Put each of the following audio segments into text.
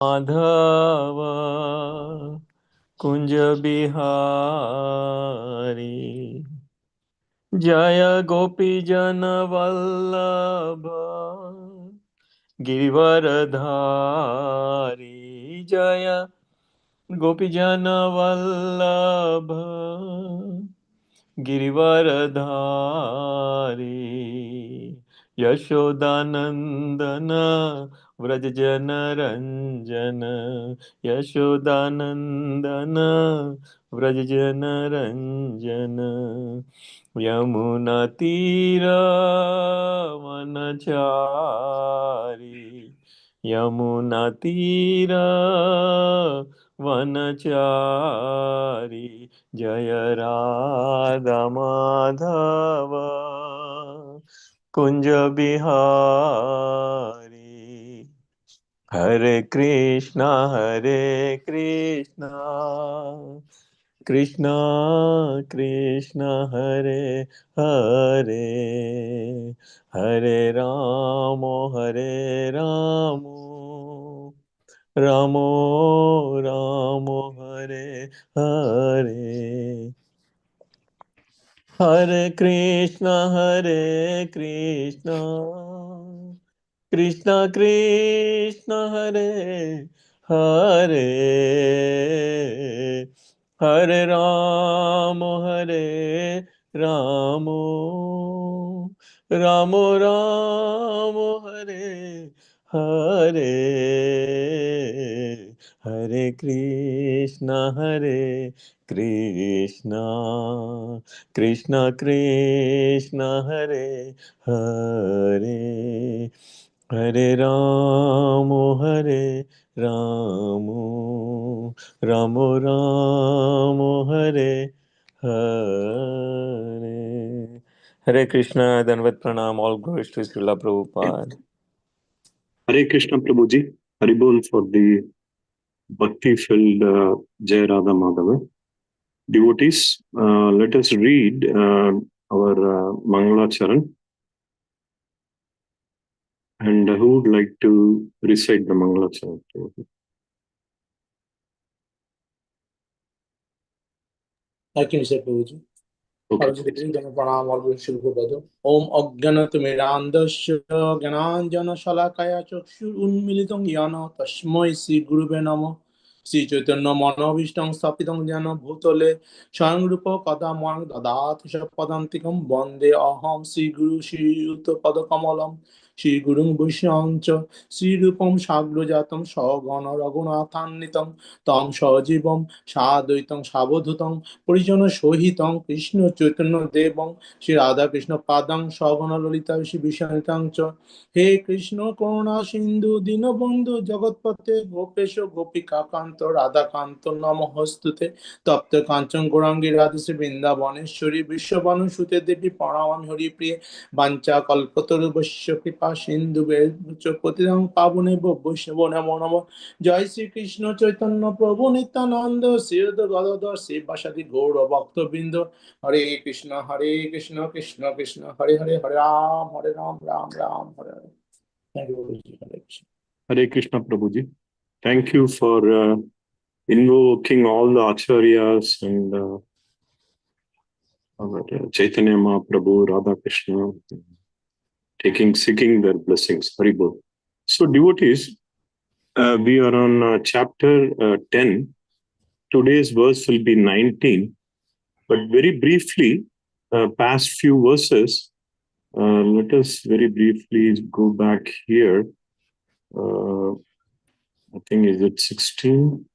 माधव कुंज बिहारी जय गोपी जन वल्लभ गिरिवरधारी जय गोपी जन वल्लभ गिरिवरधारी यशोदानंदन व्रज जन रंजन यशोदानंदन व्रज जन रंजन यमुना तीर वनचारी यमुना तीर वनचारी जय राधा माधव कुंज बिहारी हरे कृष्णा कृष्णा कृष्णा हरे हरे हरे हरे राम रामो रामो हरे हरे हरे कृष्णा कृष्णा कृष्णा हरे हरे हरे राम राम राम हरे हरे हरे कृष्णा कृष्णा कृष्णा हरे हरे हरे राम राम राम हरे हरे हरे कृष्णा धन्यवाद प्रणाम all glories to Srila Prabhupada Hare Krishna Prabhuji, Haribol for the bhakti-filled Jai Radha Madhava. Devotees, let us read our Mangala Charan. And who would like to recite the Mangala Charan? I can recite Prabhuji. Okay. ओम अज्ञानतिमिरान्धस्य ज्ञानाञ्जनशलाकया चक्षुरुन्मीलितं येन तस्मै श्रीगुरुवे नमः श्रीचैतन्यमनोभीष्टं स्थापितं येन भूतले स्वयं रूप कदा मां ददाति पदान्तिकं वन्दे अहं श्रीगुरु श्रीयुतपदकमलं श्रीगुरुं वैष्णवं च श्रीरूपं साग्रजातं सगण रघुनाथान्वितं तं सजीवं साद्वैतं सावधूतं পরিজন সহিতং কৃষ্ণ চৈতন্য দেবং শ্রী রাধা কৃষ্ণ পাদাং সগণ ললিতা শ্রী বিশান্তাং চ হে কৃষ্ণ করুণা সিন্ধু দীনবন্ধু জগৎপতে গোপেশ গোপিকা কান্ত রাধাকান্ত নমঃস্তুতে তপ্ত কাঞ্চন গৌরাঙ্গী রাধে শ্রী বৃন্দাবনেশ্বরী বিশ্ববানু সুতে দেবী প্রণামামি হরিপ্রিয়ে বাঞ্চা কল্পতরু বৈশ্য কৃপা সিন্ধু পতিতাং পাবনে বৈষ্ণব নমো নমঃ জয় শ্রীকৃষ্ণ চৈতন্য প্রভু নিত্যানন্দ শ্রী গদাধর শিবাসাদি গৌর ভক্তবৃন্দ হরে Krishna Krishna Krishna Hare Hare Hare Ram Ram Ram Hare Hare Thank you, Guruji. Hare Krishna. Hare Krishna Prabhuji. Thank you for invoking all the acharyas and Chaitanya Mahaprabhu, Radha Krishna, seeking their blessings. Haribol. So devotees, we are on chapter 10. Today's verse will be 19. But very briefly, past few verses, let us very briefly go back here. I think, is it 16?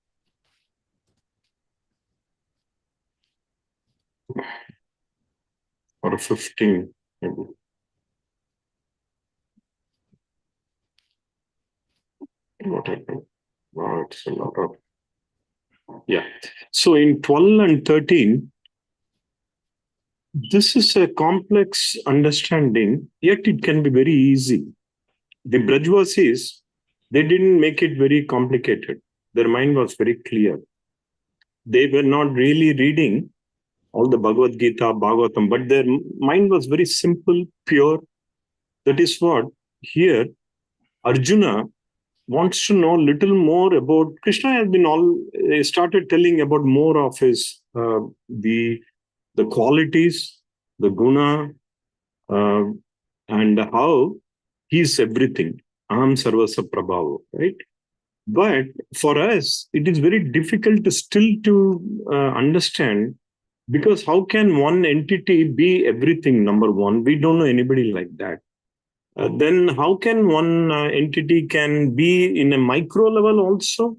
Or 15, maybe. What happened? Wow, it's a lot of... Yeah. So in 12 and 13, this is a complex understanding, yet it can be very easy. The Brajvasis, they didn't make it very complicated. Their mind was very clear. They were not really reading all the Bhagavad Gita, Bhagavatam, but their mind was very simple, pure. That is what here Arjuna wants to know little more about Krishna. Has been started telling about more of his the qualities, the guna, uh, and how he's everything. Aham sarvasya prabhava, right? But for us, it is very difficult to still to understand, because how can one entity be everything? Number one, we don't know anybody like that. Then how can one entity can be in a micro level also?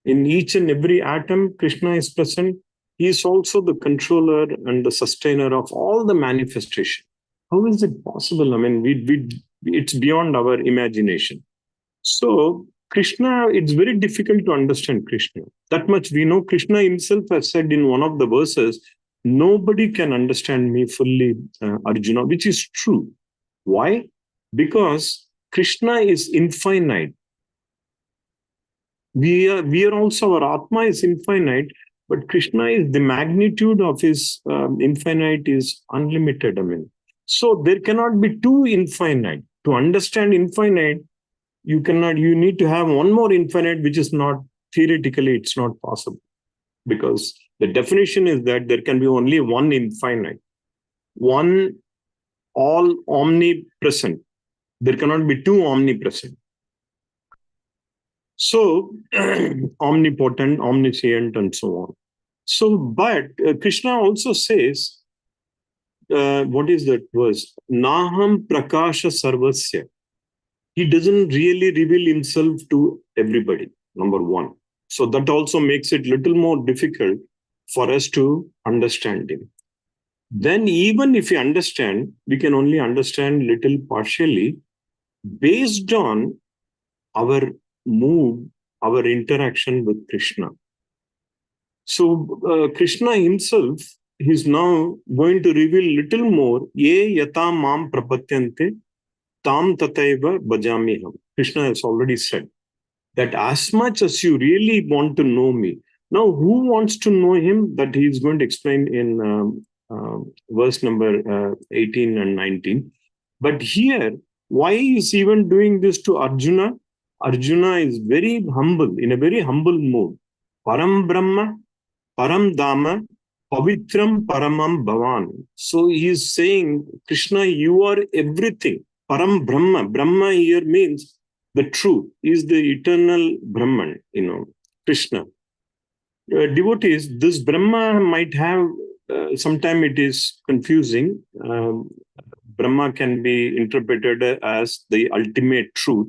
In each and every atom, Krishna is present. He is also the controller and the sustainer of all the manifestation. How is it possible? I mean, it's beyond our imagination. So Krishna, it's very difficult to understand Krishna. That much we know. Krishna himself has said in one of the verses, nobody can understand me fully, Arjuna, which is true. Why? Because Krishna is infinite. We are also, our Atma is infinite, but Krishna is the magnitude of his infinite is unlimited. I mean, so there cannot be two infinite. To understand infinite, you need to have one more infinite, which is not, theoretically, it's not possible. Because the definition is that there can be only one infinite, one all omnipresent. There cannot be two omnipresent. So, omnipotent, omniscient, and so on. So, but Krishna also says, what is that verse? Naham prakasha sarvasya. He doesn't really reveal himself to everybody, number one. So that also makes it little more difficult for us to understand him. Then even if we understand, we can only understand little partially based on our mood, our interaction with Krishna. So Krishna himself is now going to reveal little more. Ye yata mam prapatyante tam tataiva bhajamiham. Krishna has already said that as much as you really want to know me. Now, who wants to know him? That he is going to explain in verse number 18 and 19. But here, why is even doing this to Arjuna? Arjuna is very humble, in a very humble mood. Param Brahma, Param Dhamma, Pavitram Paramam Bhavan. So he is saying, Krishna, you are everything. Param Brahma. Brahma here means the truth, is the eternal Brahman, Krishna. Devotees, this Brahma might have, sometimes it is confusing. Brahma can be interpreted as the ultimate truth,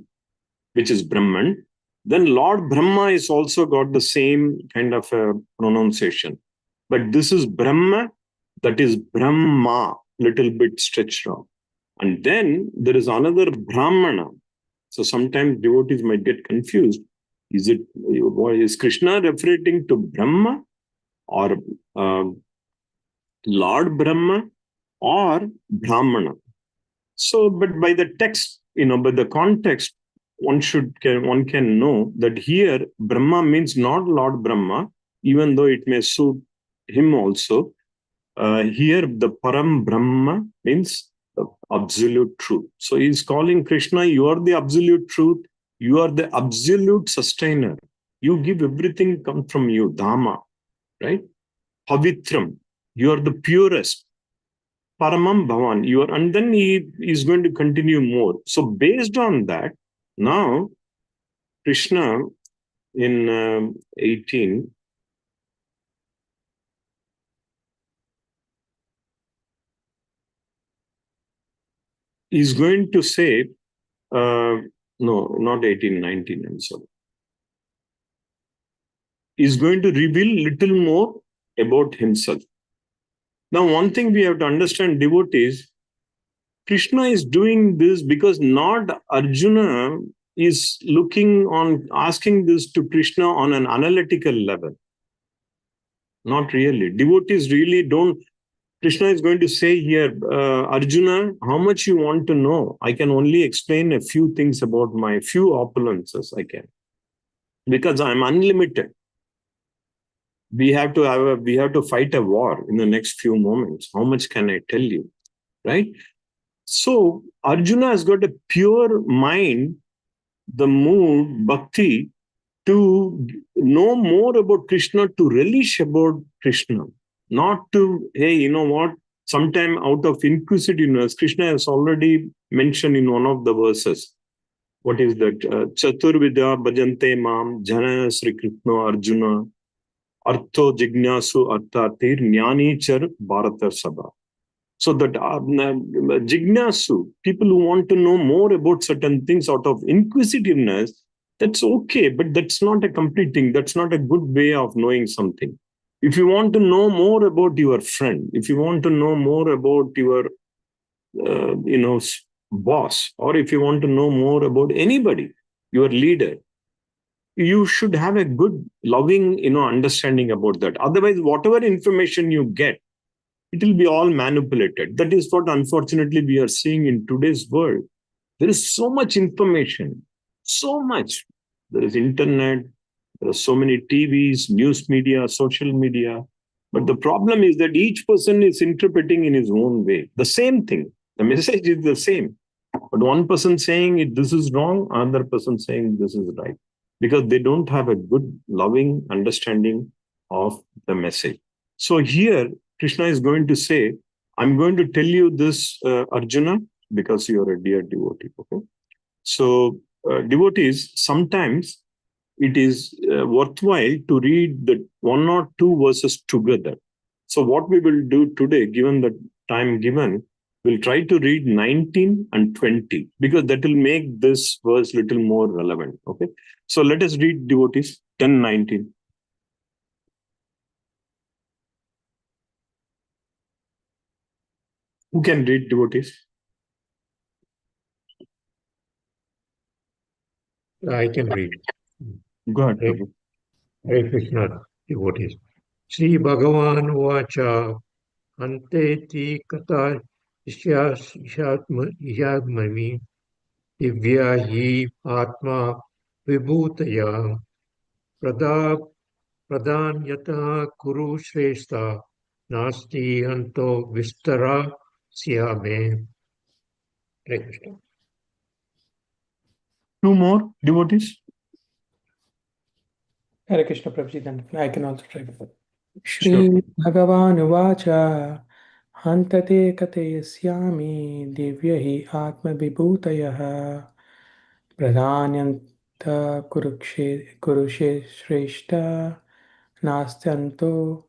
which is Brahman. Then Lord Brahma is also got the same kind of pronunciation. But this is Brahma, that is Brahma, little bit stretched out. And then there is another Brahmana. So sometimes devotees might get confused. Is Krishna referring to Brahma or Lord Brahma or Brahmana? So, but by the text, by the context, one can know that here Brahma means not Lord Brahma, even though it may suit him also. Here the Param Brahma means the absolute truth. So he's calling Krishna, you are the absolute truth, you are the absolute sustainer. You give everything come from you, Dhamma, right? Pavitram, you are the purest. Paramam Bhavan, you are, and then he is going to continue more. So based on that, now Krishna in 18 is going to say, no, not 18, 19, I'm sorry. Is going to reveal little more about himself. Now, one thing we have to understand, devotees, Krishna is doing this because not Arjuna is asking this to Krishna on an analytical level. Not really. Devotees really don't. Krishna is going to say here, Arjuna, how much you want to know? I can only explain a few things about my few opulences I can. Because I'm unlimited. We have to fight a war in the next few moments. How much can I tell you? Right? So Arjuna has got a pure mind the mood, bhakti, to know more about Krishna, to relish about Krishna, not to, hey, you know what, sometime out of inquisitiveness. Krishna has already mentioned in one of the verses. What is that? Chaturvidya bhajante mam jana Sri Krishna Arjuna artho jignasu arthatir jnani char bharata sabha. So that jignasu, people who want to know more about certain things out of inquisitiveness, that's okay, but that's not a complete thing. That's not a good way of knowing something. If you want to know more about your friend, if you want to know more about your, boss, or if you want to know more about anybody, your leader, you should have a good, loving, understanding about that. Otherwise, whatever information you get, it will be all manipulated. That is what, unfortunately, we are seeing in today's world. There is so much information, so much. There is internet, there are so many TVs, news media, social media. But the problem is that each person is interpreting in his own way. The same thing. The message is the same. But one person saying this is wrong, another person saying this is right. Because they don't have a good, loving understanding of the message. So here, Krishna is going to say, I'm going to tell you this, Arjuna, because you are a dear devotee. Okay. So, devotees, sometimes it is worthwhile to read the one or two verses together. So, what we will do today, given the time given, we'll try to read 19 and 20 because that will make this verse little more relevant. Okay. So, let us read, devotees, 10, 19. Who can read, devotees? I can read. Go ahead, Hare, Prabhu. Hare Krishna, devotees. Sri Bhagavan Vacha Ante Ti Kata Ishyadmani Divya Hi Atma Vibhutaya Pradanyata Kuru Shrestha Nasti Anto Vistara Syame. Hare Krishna. Two more, devotees. Hare Krishna Prabhuji, then I can also try. Sure. Shri Bhagavan Vacha Hantate Katayashyami Divya hi Atma Vibhutayah Pradhanyanta Kurushe Shrestha Nastyanto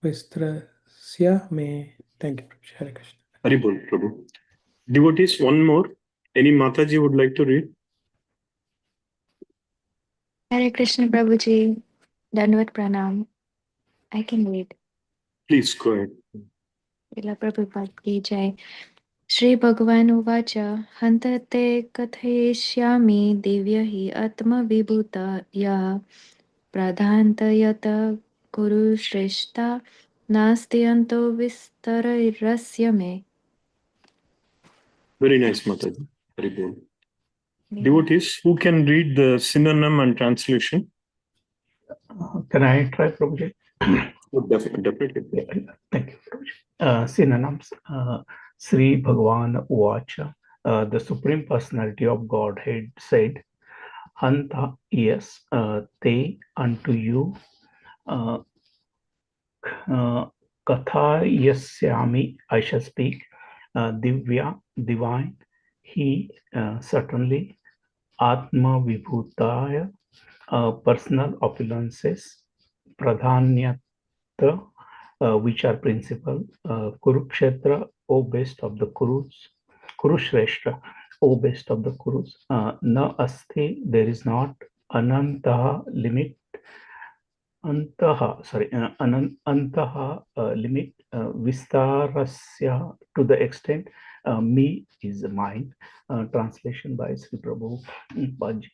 Vistrasya Me. Thank you, Prabhuji. Hare Krishna. Haribol, Prabhu. Devotees, one more. Any Mataji would like to read? Hare Krishna Prabhuji, Dandavat Pranam. I can read. Please go ahead. Srila Prabhupada ki jai. Shri Bhagavan Uvacha Hantate Kathayishyami Divya hi Atma Vibhuta Ya Pradhantayata Kuru Shrestha Nastyanto Vistarasya Me. Very nice, Mataji. Haribol. Devotees, who can read the synonym and translation? Can I try, Prabhuji? Oh, definitely. Thank you, Prabhuji. Synonyms. Sri Bhagavan Uvacha, the Supreme Personality of Godhead said, Hanta, yes, they unto you, Katha yasyami, I shall speak, Divya, divine, he, certainly, Atma Vibhutaya, personal opulences, Pradhanyata, which are principal, Kurukshetra, O best of the Kurus, Kurushreshtra, O best of the Kurus, Na Asti, there is not, Anantaha, limit, Antaha, sorry, Antaha, limit, Vistarasya, to the extent, me is mine. Translation by Sri Prabhu Baj.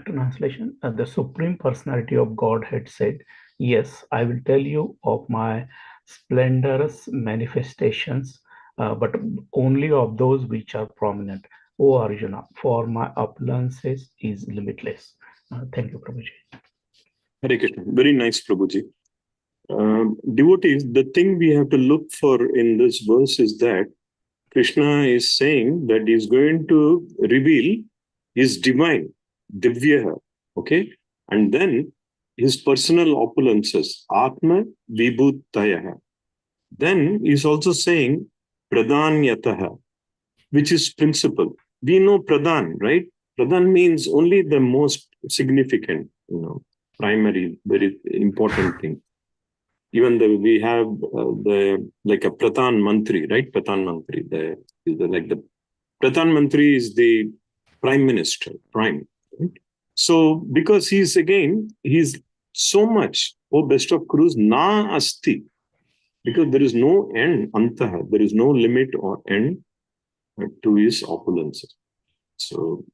Translation, the Supreme Personality of Godhead said, yes, I will tell you of my splendorous manifestations, but only of those which are prominent. O Arjuna, for my opulences is limitless. Thank you, Prabhuji. Hare Krishna. Very nice, Prabhuji. Devotees, the thing we have to look for in this verse is that Krishna is saying that he is going to reveal his divine, Divya, okay? And then his personal opulences, Atma Vibhutaya. Then he's also saying Pradanyataha, which is principle. We know Pradhan, right? Pradhan means only the most significant, primary, very important thing. Even though we have the like a Pradhan Mantri, right? Pradhan Mantri, the Pradhan Mantri is the prime minister, prime. Right? So because he's so much, oh best of cruise, na asti, because there is no end, antaha, there is no limit or end to his opulence. So,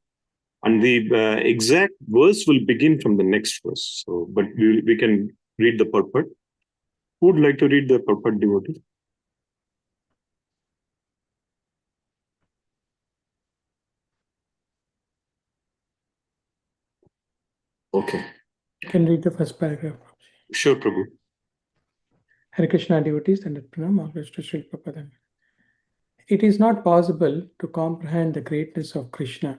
and the exact verse will begin from the next verse. So, but we can read the purport. Who would like to read the purport, devotee? Okay. You can read the first paragraph. Sure, Prabhu. Hare Krishna devotees and Pranam August to Sri Prabhupada. It is not possible to comprehend the greatness of Krishna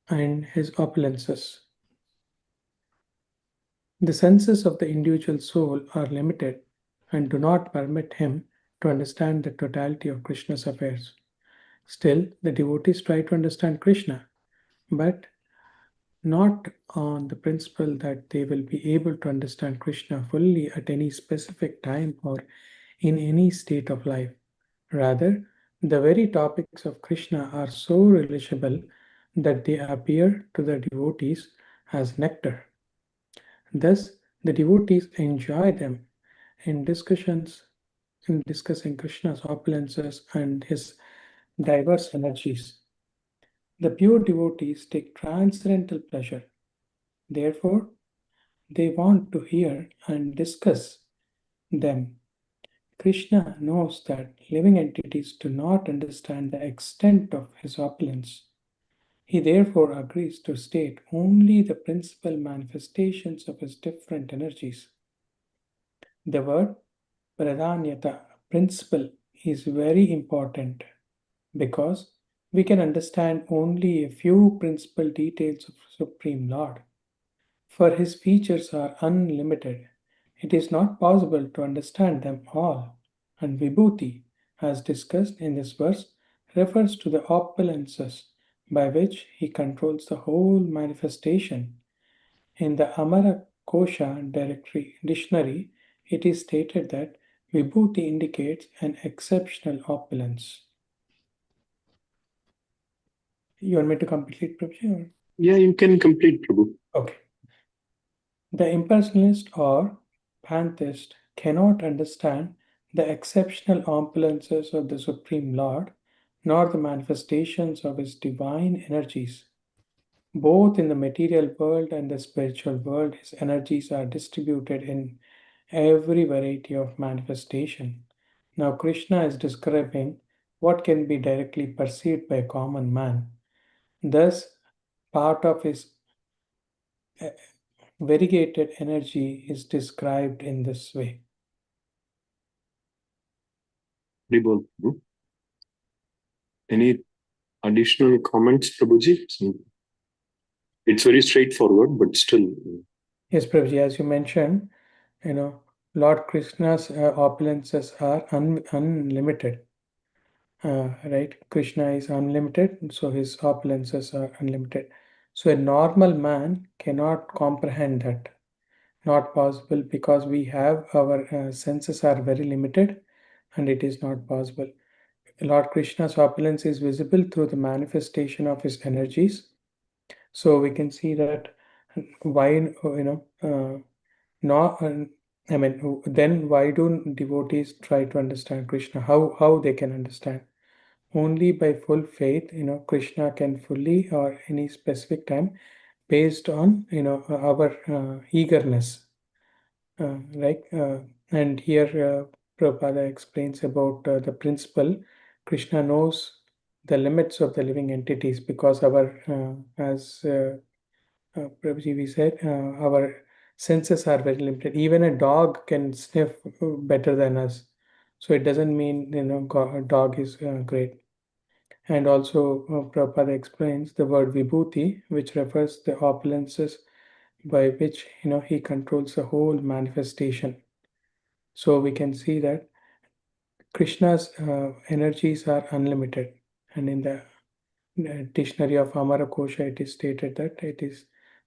and his opulences. The senses of the individual soul are limited and do not permit him to understand the totality of Krishna's affairs. Still, the devotees try to understand Krishna, but not on the principle that they will be able to understand Krishna fully at any specific time or in any state of life. Rather, the very topics of Krishna are so relishable that they appear to the devotees as nectar. Thus, the devotees enjoy them in discussing Krishna's opulences and his diverse energies. The pure devotees take transcendental pleasure. Therefore, they want to hear and discuss them. Krishna knows that living entities do not understand the extent of his opulence. He therefore agrees to state only the principal manifestations of his different energies. The word Pradanyata, principle, is very important because we can understand only a few principal details of Supreme Lord. For his features are unlimited, it is not possible to understand them all, and Vibhuti, as discussed in this verse, refers to the opulences by which he controls the whole manifestation. In the Amara Kosha dictionary, it is stated that Vibhuti indicates an exceptional opulence. You want me to complete, Prabhuji? Yeah, you can complete, Prabhu. Okay. The impersonalist or pantheist cannot understand the exceptional opulences of the Supreme Lord, nor the manifestations of his divine energies. Both in the material world and the spiritual world, his energies are distributed in every variety of manifestation. Now, Krishna is describing what can be directly perceived by a common man. Thus, part of his variegated energy is described in this way. Prabhu. Any additional comments, Prabhuji? It's very straightforward, but still. Yes, Prabhuji, as you mentioned, Lord Krishna's opulences are unlimited. Right? Krishna is unlimited, so his opulences are unlimited. So a normal man cannot comprehend that. Not possible because we have our senses are very limited and it is not possible. Lord Krishna's opulence is visible through the manifestation of his energies. So we can see that why, not, then why do devotees try to understand Krishna? How they can understand? Only by full faith, Krishna can fully or any specific time based on, our eagerness. Right? And here Prabhupada explains about the principle. Krishna knows the limits of the living entities because as Prabhuji we said, our senses are very limited. Even a dog can sniff better than us. So it doesn't mean, a dog is great. And also, Prabhupada explains the word vibhuti, which refers the opulences by which he controls the whole manifestation. So we can see that Krishna's energies are unlimited, and in the dictionary of Amarakosha, it is stated that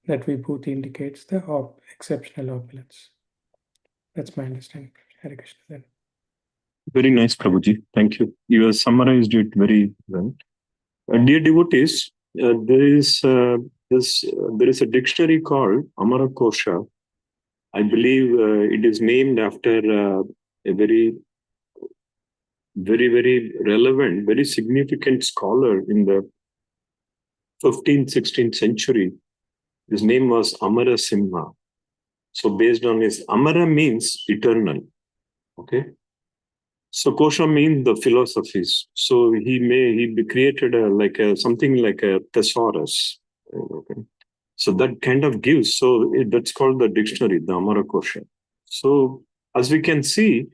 that vibhuti indicates the exceptional opulence. That's my understanding. Hare Krishna. Then. Very nice, Prabhuji. Thank you. You have summarized it very well. Dear devotees, there is a dictionary called Amarakosha. I believe it is named after a very relevant, very significant scholar in the 15th, 16th century. His name was Amara Simha. So based on his, Amara means eternal. Okay. So Kosha means the philosophies. So he created something like a thesaurus. Okay. So that kind of gives. So that's called the dictionary, the Amara Kosha. So as we can see,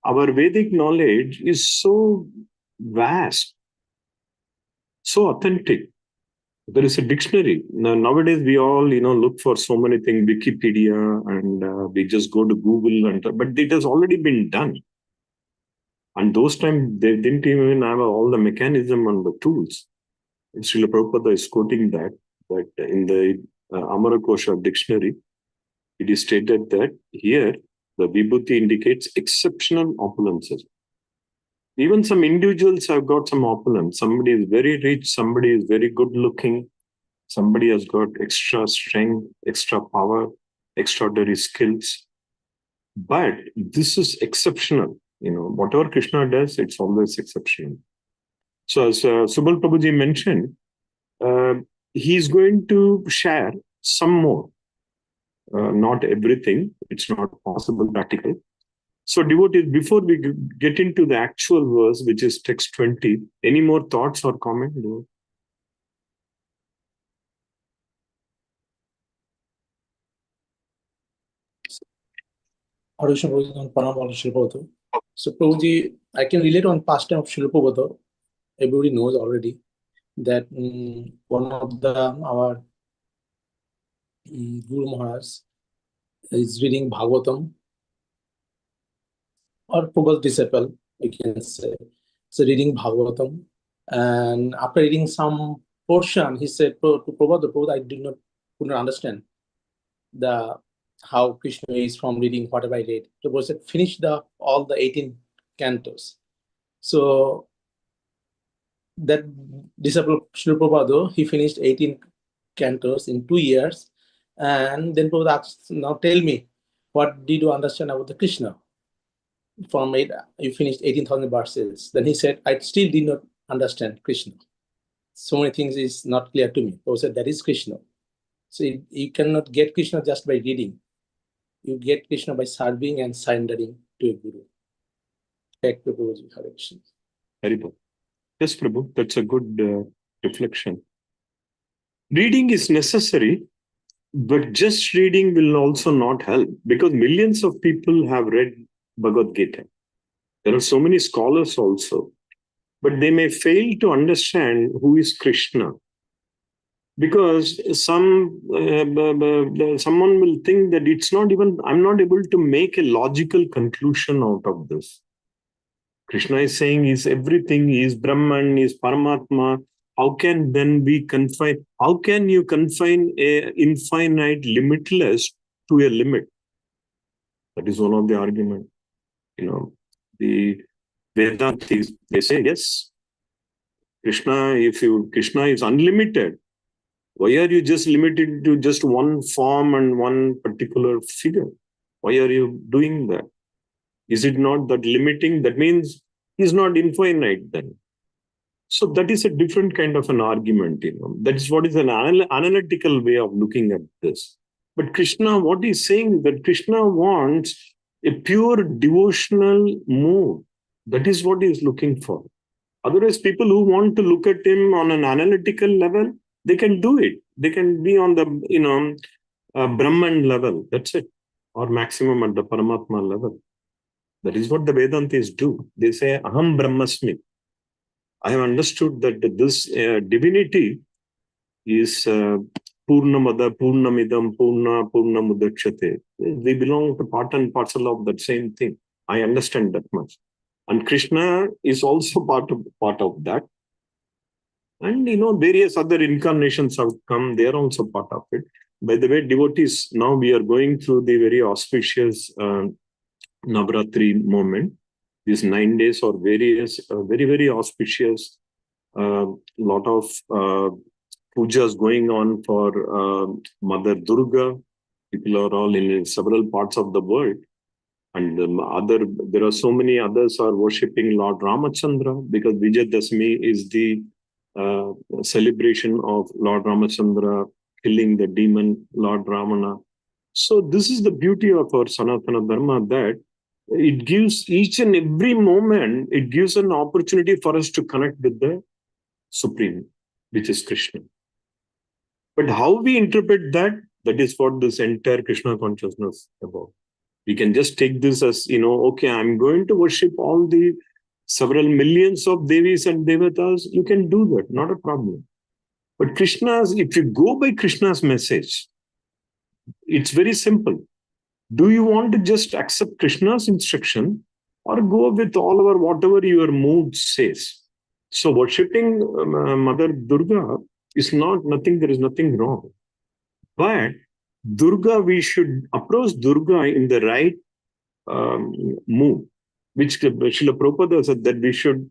our Vedic knowledge is so vast, so authentic. There is a dictionary. Nowadays, we all look for so many things, Wikipedia, and we just go to Google, but it has already been done. And those times, they didn't even have all the mechanism and the tools. Srila Prabhupada is quoting that in the Amarakosha dictionary, it is stated that here, the vibhuti indicates exceptional opulences. Even some individuals have got some opulence. Somebody is very rich, somebody is very good looking, somebody has got extra strength, extra power, extraordinary skills. But this is exceptional. Whatever Krishna does, it's always exceptional. So as Subal Prabhuji mentioned, he's going to share some more. Not everything. It's not possible, practical. So devotees, before we get into the actual verse, which is text 20, any more thoughts or comment? So Prabhuji, I can relate on past time of Srila Prabhupada. Everybody knows already that one of our Guru Maharaj is reading Bhagavatam, or Prabhupada's disciple, we can say. So reading Bhagavatam, and after reading some portion, he said to Prabhupada, I could not understand how Krishna is from reading whatever I read. Prabhupada said, finish all the 18 cantos. So that disciple Srila Prabhupada, he finished 18 cantos in 2 years, and then Prabhupada asked, now tell me, what did you understand about the Krishna? From it, you finished 18,000 verses. Then he said, I still did not understand Krishna. So many things is not clear to me. Prabhupada said, that is Krishna. So you cannot get Krishna just by reading. You get Krishna by serving and surrendering to a Guru. Back to Prabhuji. Hare Krishna. Haribol. Yes, Prabhu, that's a good reflection. Reading is necessary, but just reading will also not help, because millions of people have read Bhagavad Gita. There are so many scholars also, but they may fail to understand who is Krishna. Because someone will think that I'm not able to make a logical conclusion out of this. Krishna is saying he is everything, he is Brahman, he is Paramatma. How can then be confined? How can you confine a infinite, limitless to a limit? That is one of the arguments. The Vedantis, they say, yes, Krishna is unlimited. Why are you just limited to just one form and one particular figure? Why are you doing that? Is it not that limiting? That means he's not infinite then. So that is a different kind of an argument. That is what is an analytical way of looking at this. But Krishna, what he's saying is that Krishna wants a pure devotional mood. That is what he is looking for. Otherwise, people who want to look at him on an analytical level, they can do it. They can be on the Brahman level. That's it. Or maximum at the Paramatma level. That is what the Vedantis do. They say, Aham Brahmasmi. I have understood that this divinity is Purnamada, Purnamidam, Purna, Purnamudachyate. They belong to part and parcel of that same thing. I understand that much. And Krishna is also part of that. And various other incarnations have come, they are also part of it. By the way, devotees, now we are going through the very auspicious Navratri moment. These 9 days are various, very, very auspicious. Lot of pujas going on for Mother Durga. People are all in several parts of the world. And there are so many others are worshipping Lord Ramachandra, because Vijayadashmi is the celebration of Lord Ramachandra killing the demon Lord Ravana. So this is the beauty of our Sanatana Dharma, that it gives each and every moment, it gives an opportunity for us to connect with the Supreme, which is Krishna. But how we interpret that, that is what this entire Krishna consciousness is about. We can just take this as, okay, I'm going to worship all the several millions of Devis and Devatas. You can do that, not a problem. But Krishna's, if you go by Krishna's message, it's very simple. Do you want to just accept Krishna's instruction, or go with all over whatever your mood says? So worshipping Mother Durga is not there is nothing wrong. But Durga, we should approach Durga in the right mood, which Srila Prabhupada said that we should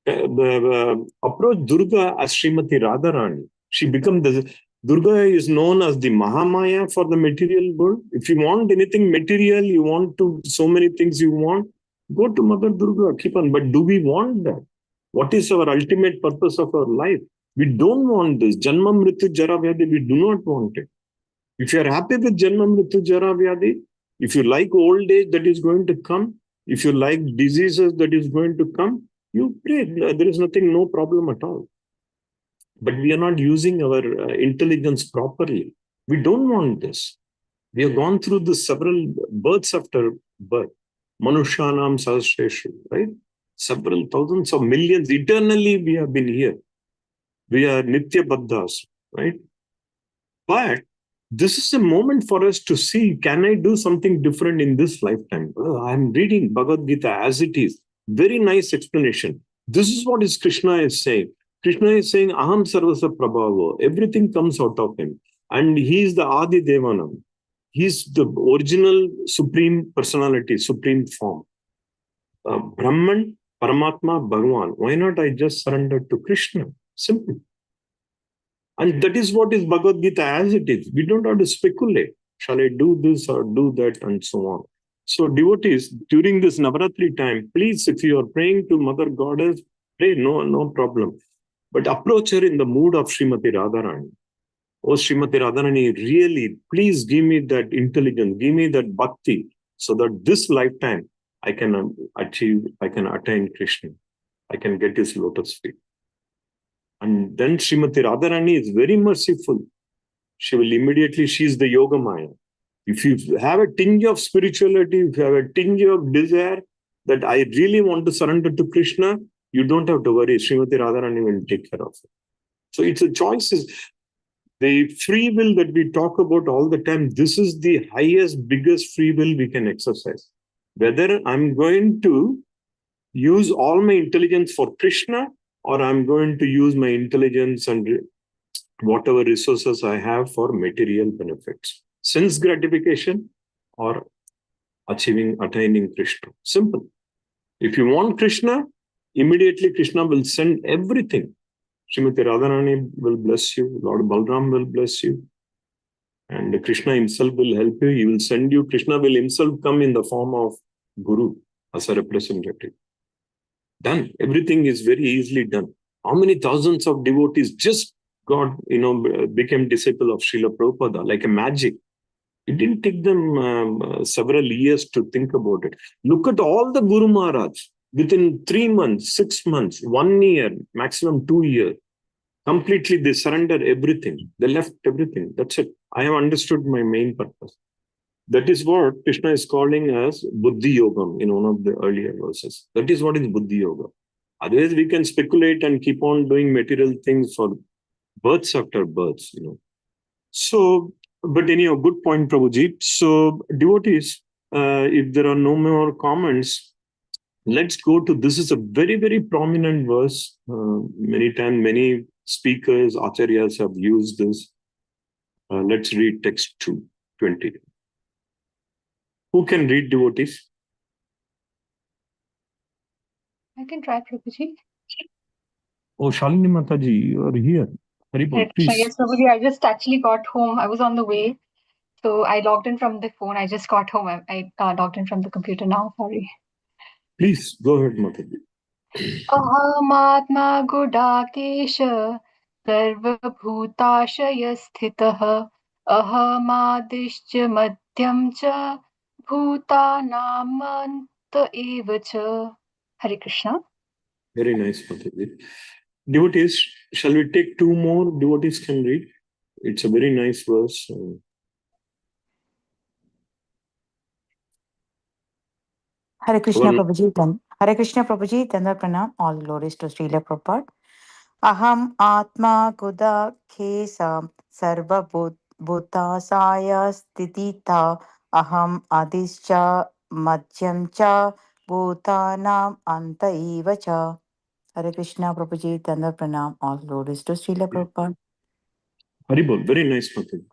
approach Durga as Srimati Radharani. She becomes Durga is known as the Mahamaya for the material world. If you want anything material, you want to, so many things you want, go to Mother Durga, keep on. But do we want that? What is our ultimate purpose of our life? We don't want this. Janma Mrityu Jara Vyadhi, we do not want it. If you are happy with Janma Mrityu Jara Vyadhi, if you like old age that is going to come, if you like diseases that is going to come, you pray. There is nothing, no problem at all. But we are not using our intelligence properly. We don't want this. We have gone through the several births after birth. Manushanam Sahasreshu, right? Several thousands of millions. Eternally we have been here. We are Nitya Baddhas, right? But this is a moment for us to see, can I do something different in this lifetime? I'm reading Bhagavad Gita as it is. Very nice explanation. This is what Krishna is saying. Krishna is saying, Aham Sarvasa Prabhavo. Everything comes out of him. And he is the Adi Devanam. He is the original supreme personality, supreme form. Brahman, Paramatma, Bhagavan. Why not I just surrender to Krishna? Simple. And that is what is Bhagavad Gita as it is. We don't have to speculate. Shall I do this or do that, and so on. So devotees, during this Navaratri time, please, if you are praying to Mother Goddess, pray, no problem. But approach her in the mood of Srimati Radharani. Oh, Srimati Radharani, really, please give me that intelligence, give me that bhakti, so that this lifetime I can attain Krishna. I can get his lotus feet. And then Srimati Radharani is very merciful. She will immediately, she is the Yoga Maya. If you have a tinge of spirituality, if you have a tinge of desire that I really want to surrender to Krishna, you don't have to worry. Srimati Radharani will take care of it. So it's a choice. The free will that we talk about all the time, this is the highest, biggest free will we can exercise. Whether I'm going to use all my intelligence for Krishna, or I'm going to use my intelligence and whatever resources I have for material benefits. Sense gratification or attaining Krishna. Simple. If you want Krishna, immediately Krishna will send everything. Srimati Radharani will bless you. Lord Balram will bless you. And Krishna himself will help you. He will send you. Krishna will himself come in the form of Guru as a representative. Done. Everything is very easily done. How many thousands of devotees just became disciple of Srila Prabhupada like a magic. It didn't take them several years to think about it. Look at all the Guru Maharaj. Within 3 months, 6 months, 1 year, maximum 2 years, completely they surrendered everything. They left everything. That's it. I have understood my main purpose. That is what Krishna is calling as Buddhi Yogam in one of the earlier verses. That is what is Buddhi Yoga. Otherwise, we can speculate and keep on doing material things for births after births, So, but anyhow, good point, Prabhuji. So, devotees, if there are no more comments, let's go to this is a very, very prominent verse. Many times, many speakers, acharyas have used this. Let's read text 2:20. Who can read, devotees? I can try, Prabhuji. Oh, Shalini Mataji, you are here. Haribol, please. Yes, Prabhuji, I just actually got home. I was on the way. So I logged in from the phone. I just got home. I logged in from the computer now. Sorry. Please go ahead, Mataji. अहमात्मा Gudakesh सर्वभूताशयस्थितः अहमादिश्च मध्यं च भूतानामन्त एव च. Hare Krishna. Very nice, Mataji. Devotees, shall we take two more? Devotees can read. It's a very nice verse. Hare Krishna Prabhuji, Hare Krishna Prabhuji, Tanda Pranam, all glories to Srila Prabhupada. Aham Atma Guda Khesa Sarva Bhutasaya Stitita Aham Adischa Madhyam Cha Bhutanam Anta Eva Cha. Hare Krishna Prabhuji, Tanda Pranam, all glories to Srila Prabhupada. Haribol, very nice, Mataji.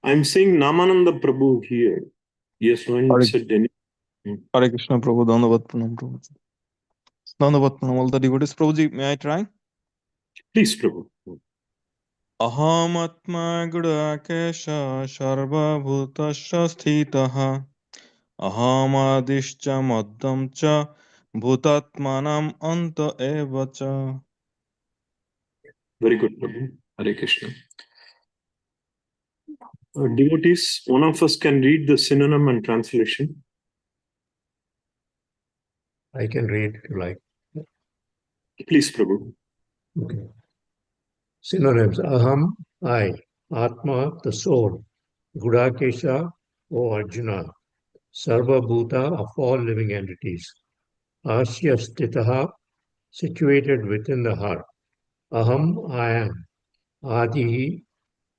I'm saying Namananda Prabhu here. Yes, one said any. Hare Krishna Prabhu, Dandavat Pranam Prabhu. Dandavat Pranam, all the devotees. Prabhuji, may I try? Please, Prabhu. Ahamatma Gudakesha Sarva Bhutasya Sthitaha Ahamadischa Madhyam Cha Bhutatmanam Anta Eva Cha. Very good, Prabhu. Hare Krishna. Devotees, one of us can read the synonym and translation. I can read if you like. Please, Prabhu. Okay. Synonyms: Aham, I; Atma, the soul; Gudakesha, O Arjuna; Sarva Bhuta, of all living entities; Asya Stitaha, situated within the heart; Aham, I am; Adihi,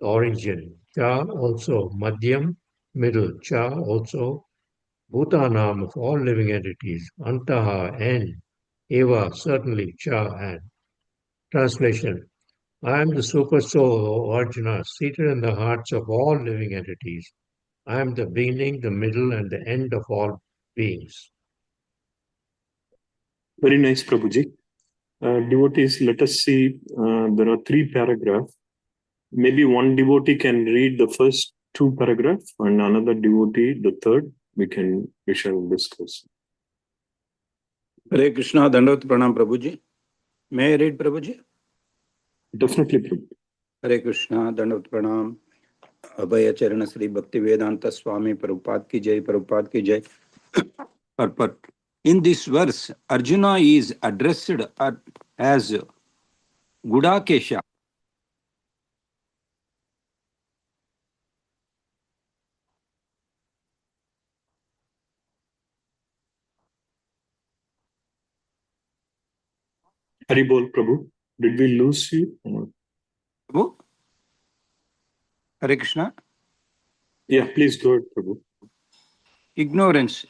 origin; Cha, also; Madhyam, middle; Cha, also; Bhutanam, of all living entities; Antaha, end; Eva, certainly; Cha, and. Translation: I am the super soul, O Arjuna, seated in the hearts of all living entities. I am the beginning, the middle, and the end of all beings. Very nice, Prabhuji. Devotees, let us see. There are 3 paragraphs. Maybe one devotee can read the first 2 paragraphs and another devotee the third. We shall discuss. Hare Krishna, Dandavat Pranam Prabhuji. May I read, Prabhuji? Definitely, Prabhu. Hare Krishna, Dandavat Pranam. Abhaya Charana Sri Bhakti Vedanta Swami Prabhupada ki jai, Prabhupada ki jai. Purport. In this verse, Arjuna is addressed as Gudakesha. Haribol, Prabhu. Did we lose you? Prabhu? Hare Krishna. Yeah, please go ahead, Prabhu. Ignorance.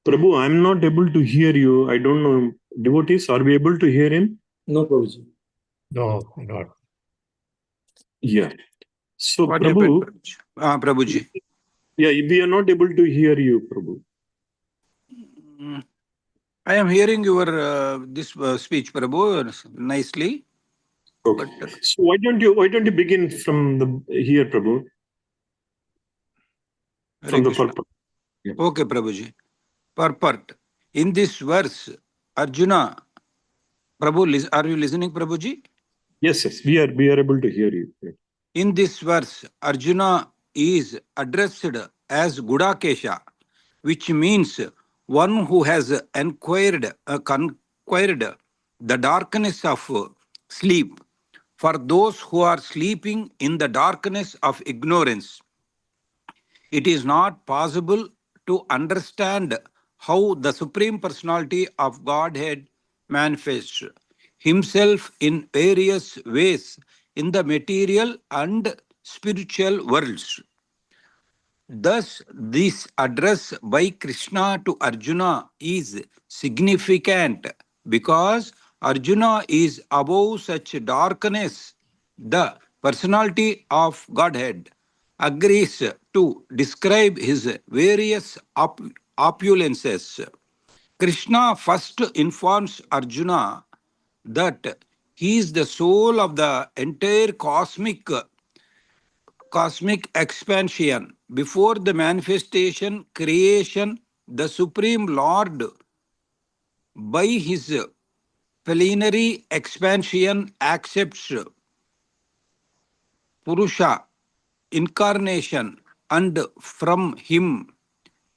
Prabhu, I'm not able to hear you. I don't know. Devotees, are we able to hear him? No, Prabhuji. No, not. Yeah. So, What Prabhu. happened, Prabhuji? Yeah, we are not able to hear you, Prabhu. I am hearing your this speech, Prabhu, nicely. Okay. So why don't you begin from here, Prabhu? From the purport. Yeah. Okay, Prabhuji. Purport. In this verse, Arjuna, Prabhu, are you listening, Prabhuji? Yes, we are able to hear you. In this verse, Arjuna is addressed as Gudakesha, which means one who has conquered the darkness of sleep. For those who are sleeping in the darkness of ignorance, it is not possible to understand how the Supreme Personality of Godhead manifests himself in various ways in the material and spiritual worlds. Thus, this address by Krishna to Arjuna is significant because Arjuna is above such darkness. The personality of Godhead agrees to describe his various opulences. Krishna first informs Arjuna that he is the soul of the entire cosmic expansion. Before the manifestation, creation, the Supreme Lord, by his plenary expansion, accepts Purusha, incarnation, and from him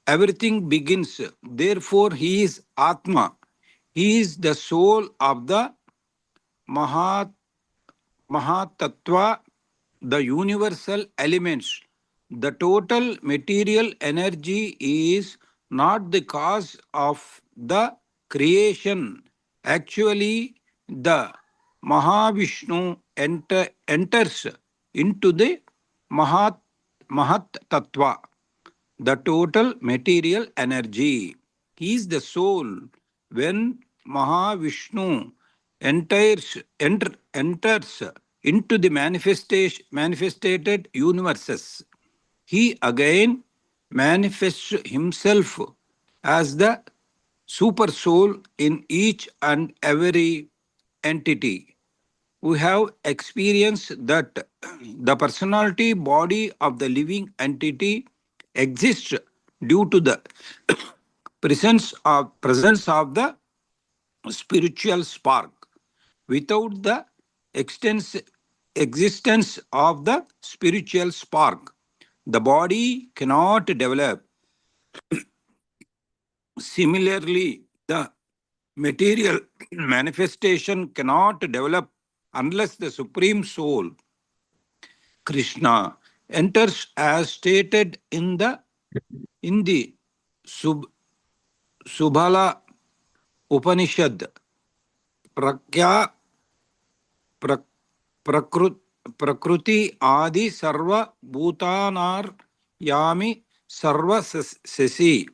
everything begins. Therefore, he is Atma. He is the soul of the Mahat Mahatattva, the universal elements. The total material energy is not the cause of the creation. Actually, the Mahavishnu enters into the Mahat Tattva, the total material energy. He is the soul. When Mahavishnu enters into the manifested universes, he again manifests himself as the super soul in each and every entity. We have experienced that the personality body of the living entity exists due to the presence of the spiritual spark. Without the existence of the spiritual spark, the body cannot develop. Similarly, the material manifestation cannot develop unless the Supreme Soul, Krishna, enters as stated in the Subhala Upanishad. Prakya Prakriti Adi Sarva Bhutanar Yami Sarva Sesi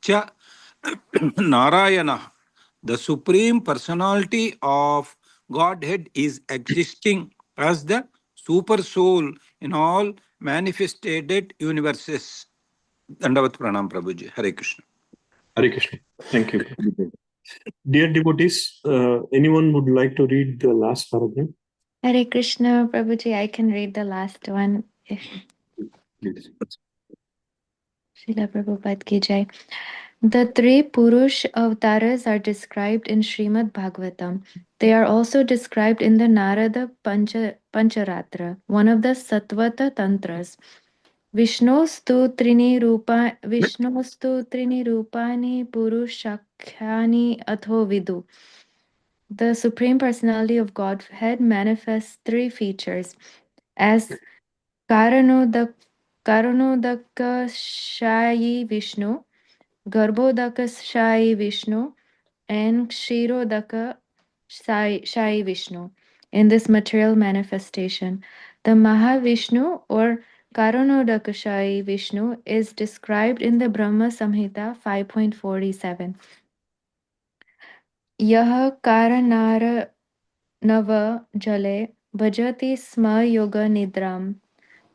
Cha Narayana. The Supreme Personality of Godhead is existing as the Super Soul in all manifested universes. Dandavat Pranam Prabhuji. Hare Krishna. Hare Krishna. Thank you. Dear devotees, anyone would like to read the last paragraph? Hare Krishna, Prabhuji, I can read the last one. Please. Srila Prabhupada ki jai. The three Purush avatars are described in Srimad Bhagavatam. They are also described in the Narada Pancharatra, one of the Satvata Tantras. Vishnostu trini rupani purushakhani atho vidu. The Supreme Personality of Godhead manifests three features as Karanodakashayi Vishnu, Garbhodakashayi Vishnu, and Kshirodakashayi Vishnu. In this material manifestation, the Mahavishnu or Karanodakashayi Vishnu is described in the Brahma Samhita 5.47. Yah Karanara Nava Jale Bhajati Sma Yoga Nidram.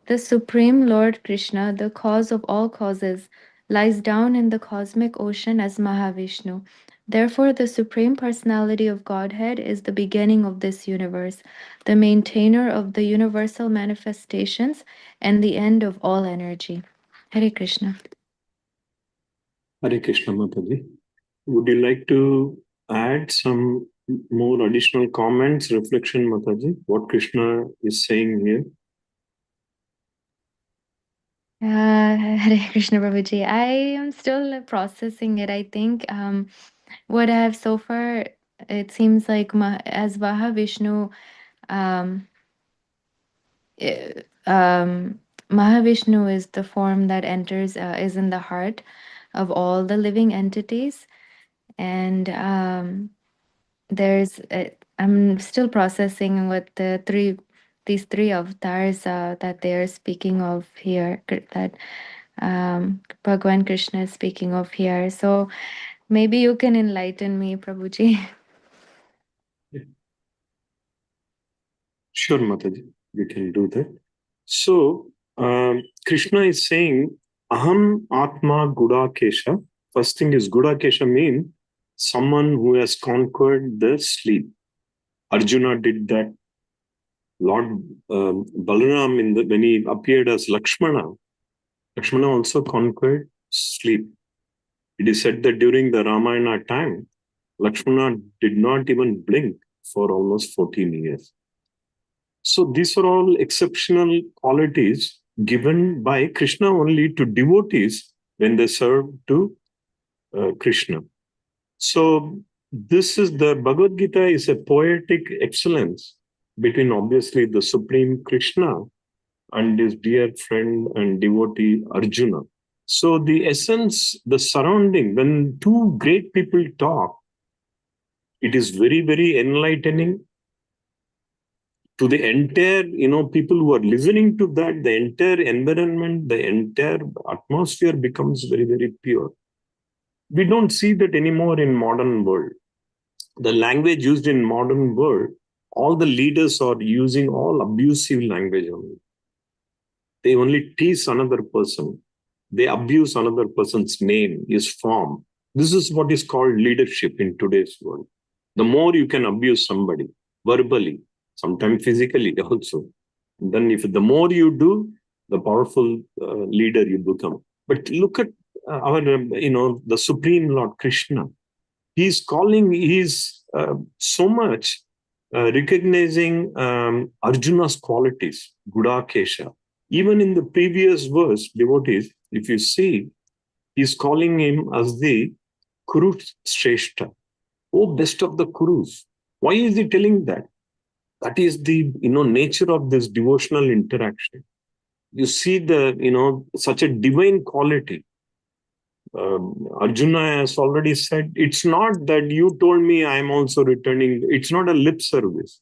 The Supreme Lord Krishna, the cause of all causes, lies down in the cosmic ocean as Mahavishnu. Therefore, the Supreme Personality of Godhead is the beginning of this universe, the maintainer of the universal manifestations, and the end of all energy. Hare Krishna. Hare Krishna, Mataji. Would you like to add some more additional comments, reflection, Mataji, what Krishna is saying here? Hare Krishna Prabhuji. I am still processing it. I think what I have so far, it seems like as Mahavishnu, um, Mahavishnu is the form that enters, is in the heart of all the living entities. And I'm still processing what these three avatars that they are speaking of here, that Bhagwan Krishna is speaking of here. So maybe you can enlighten me, Prabhuji. Sure, Mataji, we can do that. So, Krishna is saying, Aham Atma Gudakesha. First thing is Gudakesha means someone who has conquered the sleep. Arjuna did that. Lord Balaram, when he appeared as Lakshmana, Lakshmana also conquered sleep. It is said that during the Ramayana time, Lakshmana did not even blink for almost 14 years. So these are all exceptional qualities given by Krishna only to devotees when they serve to Krishna. So this is the Bhagavad Gita is a poetic excellence between obviously the Supreme Krishna and his dear friend and devotee Arjuna. So the essence, the surrounding, when two great people talk, it is very, very enlightening to the entire, people who are listening to that, the entire environment, the entire atmosphere becomes very, very pure. We don't see that anymore in modern world. The language used in modern world, all the leaders are using all abusive language only. They only tease another person. They abuse another person's name, his form. This is what is called leadership in today's world. The more you can abuse somebody verbally, sometimes physically also, then if the more you do, the powerful leader you become. But look at the Supreme Lord Krishna. He's so much recognizing Arjuna's qualities, Gudakesha. Even in the previous verse, devotees, if you see, he's calling him as the Kuru Shrestha. Oh, best of the Kurus. Why is he telling that? That is the nature of this devotional interaction. You see such a divine quality. Arjuna has already said, it's not that you told me I'm also returning. It's not a lip service.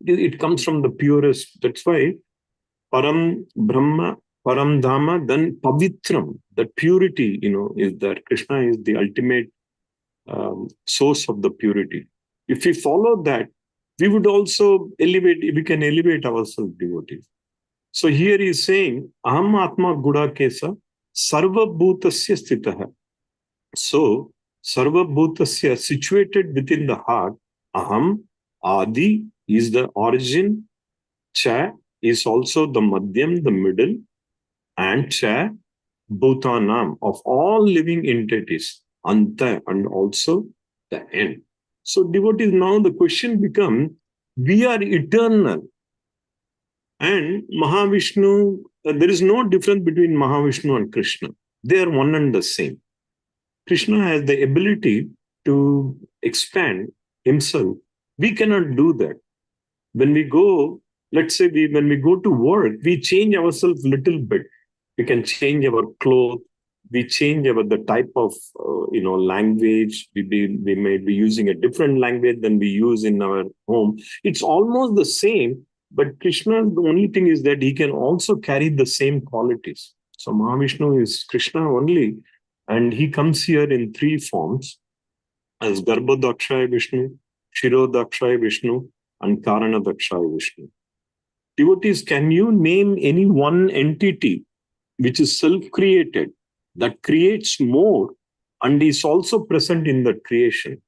It comes from the purest. That's why Param Brahma, Param Dhamma, then Pavitram. That purity, is there. Krishna is the ultimate source of the purity. If we follow that, we would also we can elevate ourselves, devotees. So here he is saying, Aham Atma Gudakesa Sarva Bhutasya Sthitaha. So, Sarva Bhutasya, situated within the heart, Aham, Adi is the origin, Cha is also the Madhyam, the middle, and Cha, Bhutanam, of all living entities, Anta, and also the end. So, devotees, now the question becomes, we are eternal. And Mahavishnu, there is no difference between Mahavishnu and Krishna. They are one and the same. Krishna has the ability to expand himself. We cannot do that. When we go, let's say when we go to work, we change ourselves a little bit. We can change our clothes. We change the type of language. We may be using a different language than we use in our home. It's almost the same, but Krishna, the only thing is that he can also carry the same qualities. So Mahavishnu is Krishna only, and he comes here in three forms as Garbhodakshaya Vishnu, Shirodakshaya Vishnu, and Karanadakshaya Vishnu. Devotees, can you name any one entity which is self-created, that creates more and is also present in that creation?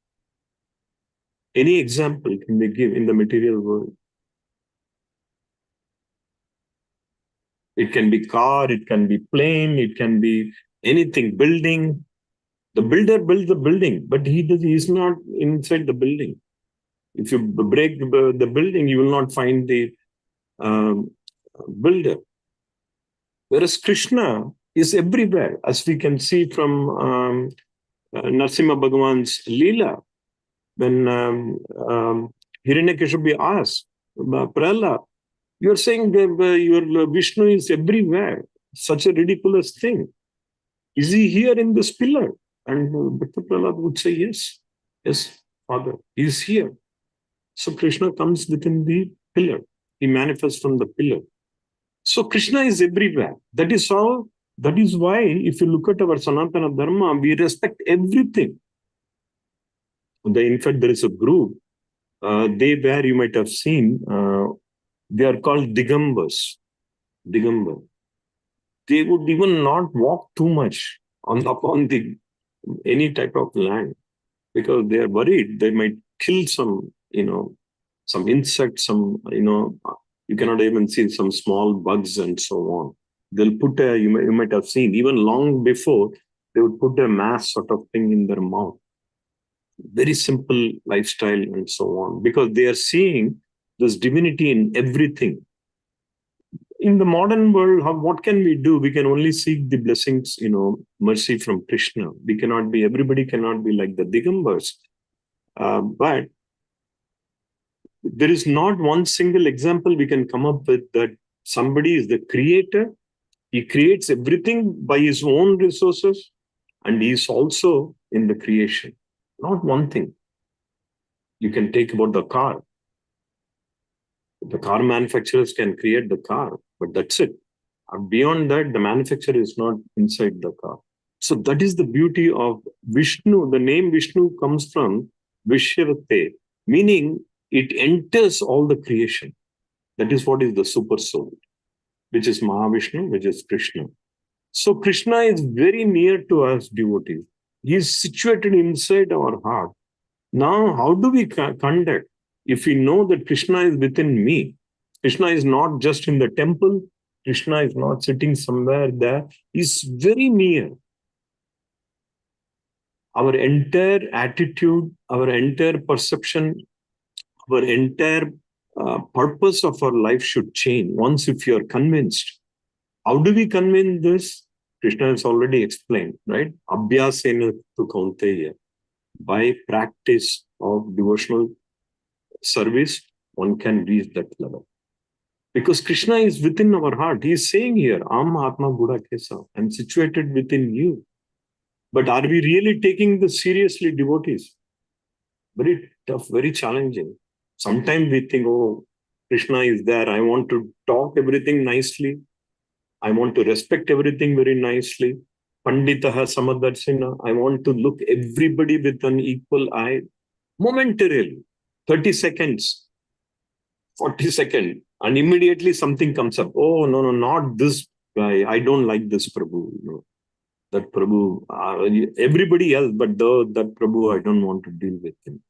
Any example can they give in the material world? It can be car, it can be plane, it can be anything, building. The builder builds the building, but he is not inside the building. If you break the building, you will not find the builder. Whereas Krishna is everywhere, as we can see from Narasimha Bhagavan's Leela. When Hiranyakashipu asked Prahlad, You're saying that your Vishnu is everywhere. Such a ridiculous thing. Is he here in this pillar? And Bhakta Prahlad would say, yes. Yes, Father, he is here. So Krishna comes within the pillar. He manifests from the pillar. So Krishna is everywhere. That is why, if you look at our Sanatana Dharma, we respect everything. In fact, there is a group, where you might have seen, they are called Digambas. Digambar. They would even not walk too much upon any type of land, because they are worried they might kill some insects, you cannot even see some small bugs and so on. They'll put you might have seen, even long before, they would put a mass sort of thing in their mouth. Very simple lifestyle and so on, because they are seeing this divinity in everything. In the modern world, what can we do? We can only seek the blessings, mercy from Krishna. Everybody cannot be like the Digambars. But there is not one single example we can come up with that somebody is the creator. He creates everything by his own resources, and he is also in the creation. Not one thing. You can take about the car. The car manufacturers can create the car, but that's it. Beyond that, the manufacturer is not inside the car. So that is the beauty of Vishnu. The name Vishnu comes from Vishyavate, meaning it enters all the creation. That is what is the super soul, which is Mahavishnu, which is Krishna. So Krishna is very near to us devotees. He is situated inside our heart. Now, how do we conduct? If we know that Krishna is within me, Krishna is not just in the temple, Krishna is not sitting somewhere there, he's very near. Our entire attitude, our entire perception, our entire purpose of our life should change once if you are convinced. How do we convince this? Krishna has already explained, right? Abhyasena tu kaunteya. By practice of devotional service, one can reach that level. Because Krishna is within our heart. He is saying here, Am Atma Buddha Kesa, I'm situated within you. But are we really taking this seriously, devotees? Very tough, very challenging. Sometimes we think, oh, Krishna is there. I want to talk everything nicely. I want to respect everything very nicely. Panditaha Samadarsina. I want to look everybody with an equal eye. Momentarily, 30 seconds, 40 seconds, and immediately something comes up. Oh, no, not this guy. I don't like this Prabhu. That Prabhu, everybody else, but that Prabhu, I don't want to deal with him.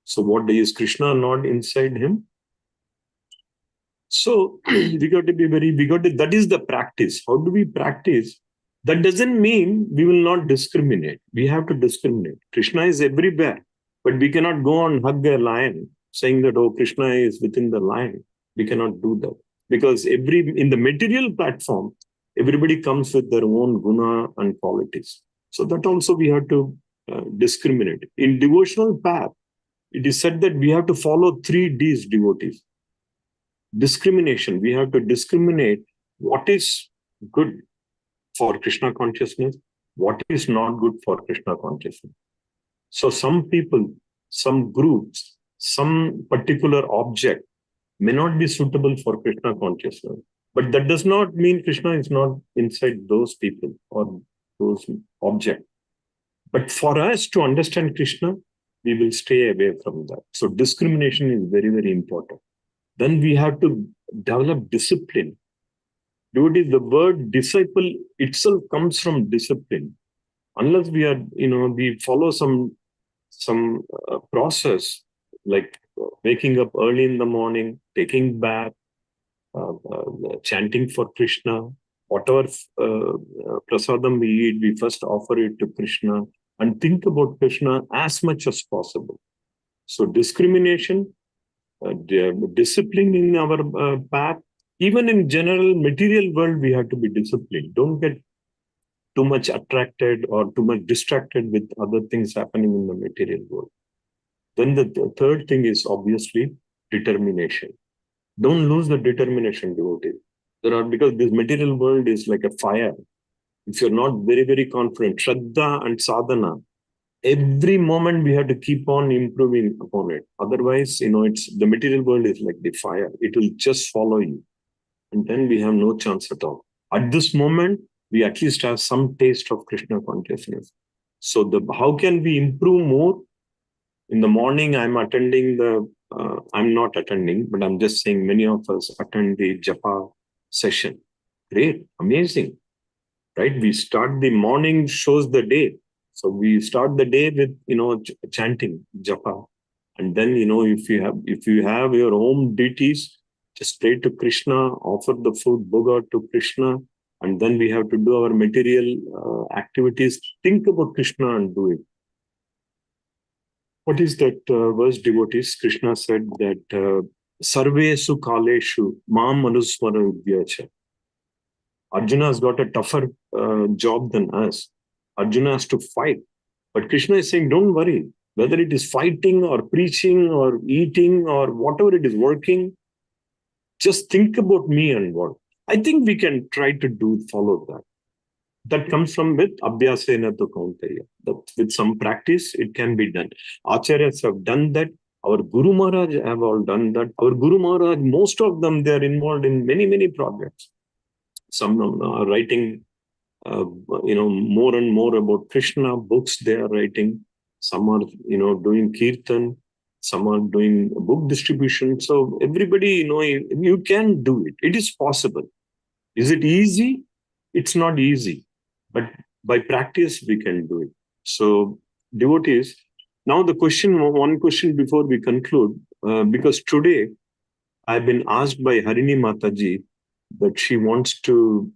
So what is Krishna not inside him? So that is the practice. How do we practice? That doesn't mean we will not discriminate. We have to discriminate. Krishna is everywhere, but we cannot go and hug a lion saying that, oh, Krishna is within the lion. We cannot do that, because in the material platform, everybody comes with their own guna and qualities. So that also we have to discriminate. In devotional path, it is said that we have to follow 3 Ds, devotees. Discrimination. We have to discriminate what is good for Krishna consciousness, what is not good for Krishna consciousness. So some people, some groups, some particular object may not be suitable for Krishna consciousness. But that does not mean Krishna is not inside those people or those objects. But for us to understand Krishna, we will stay away from that. So discrimination is very, very important. Then we have to develop discipline. The word disciple itself comes from discipline. Unless we follow some process, like waking up early in the morning, taking bath, chanting for Krishna, whatever prasadam we eat, we first offer it to Krishna and think about Krishna as much as possible. So discrimination, discipline in our path, even in general material world, we have to be disciplined. Don't get too much attracted or too much distracted with other things happening in the material world. Then the third thing is obviously determination. Don't lose the determination, devotee. Because this material world is like a fire. If you're not very, very confident, Shraddha and Sadhana, every moment we have to keep on improving upon it. Otherwise, it's the material world is like the fire. It will just follow you. And then we have no chance at all. At this moment, we at least have some taste of Krishna consciousness. So how can we improve more? In the morning, I'm not attending, but I'm just saying many of us attend the japa session. Great, amazing, right? We start the morning shows the day. So we start the day with, chanting japa. And then, if you have your own deities, just pray to Krishna, offer the food, bhoga to Krishna, and then we have to do our material activities. Think about Krishna and do it. What is that verse, devotees? Krishna said that Sarvesu Kaleshu Mam Manusmara Vidyacha. Arjuna has got a tougher job than us. Arjuna has to fight. But Krishna is saying, don't worry. Whether it is fighting or preaching or eating or whatever it is working, just think about me and work. I think we can try to follow that. That comes from with Abhyasena to Kaunteya. With some practice, it can be done. Acharyas have done that. Our Guru Maharaj have all done that. Our Guru Maharaj, most of them, they are involved in many, many projects. Some are writing, more and more about Krishna books they are writing. Some are, doing kirtan. Some are doing book distribution. So everybody, you can do it. It is possible. Is it easy? It's not easy. But by practice, we can do it. So devotees, now one question before we conclude, because today I've been asked by Harini Mataji that she wants to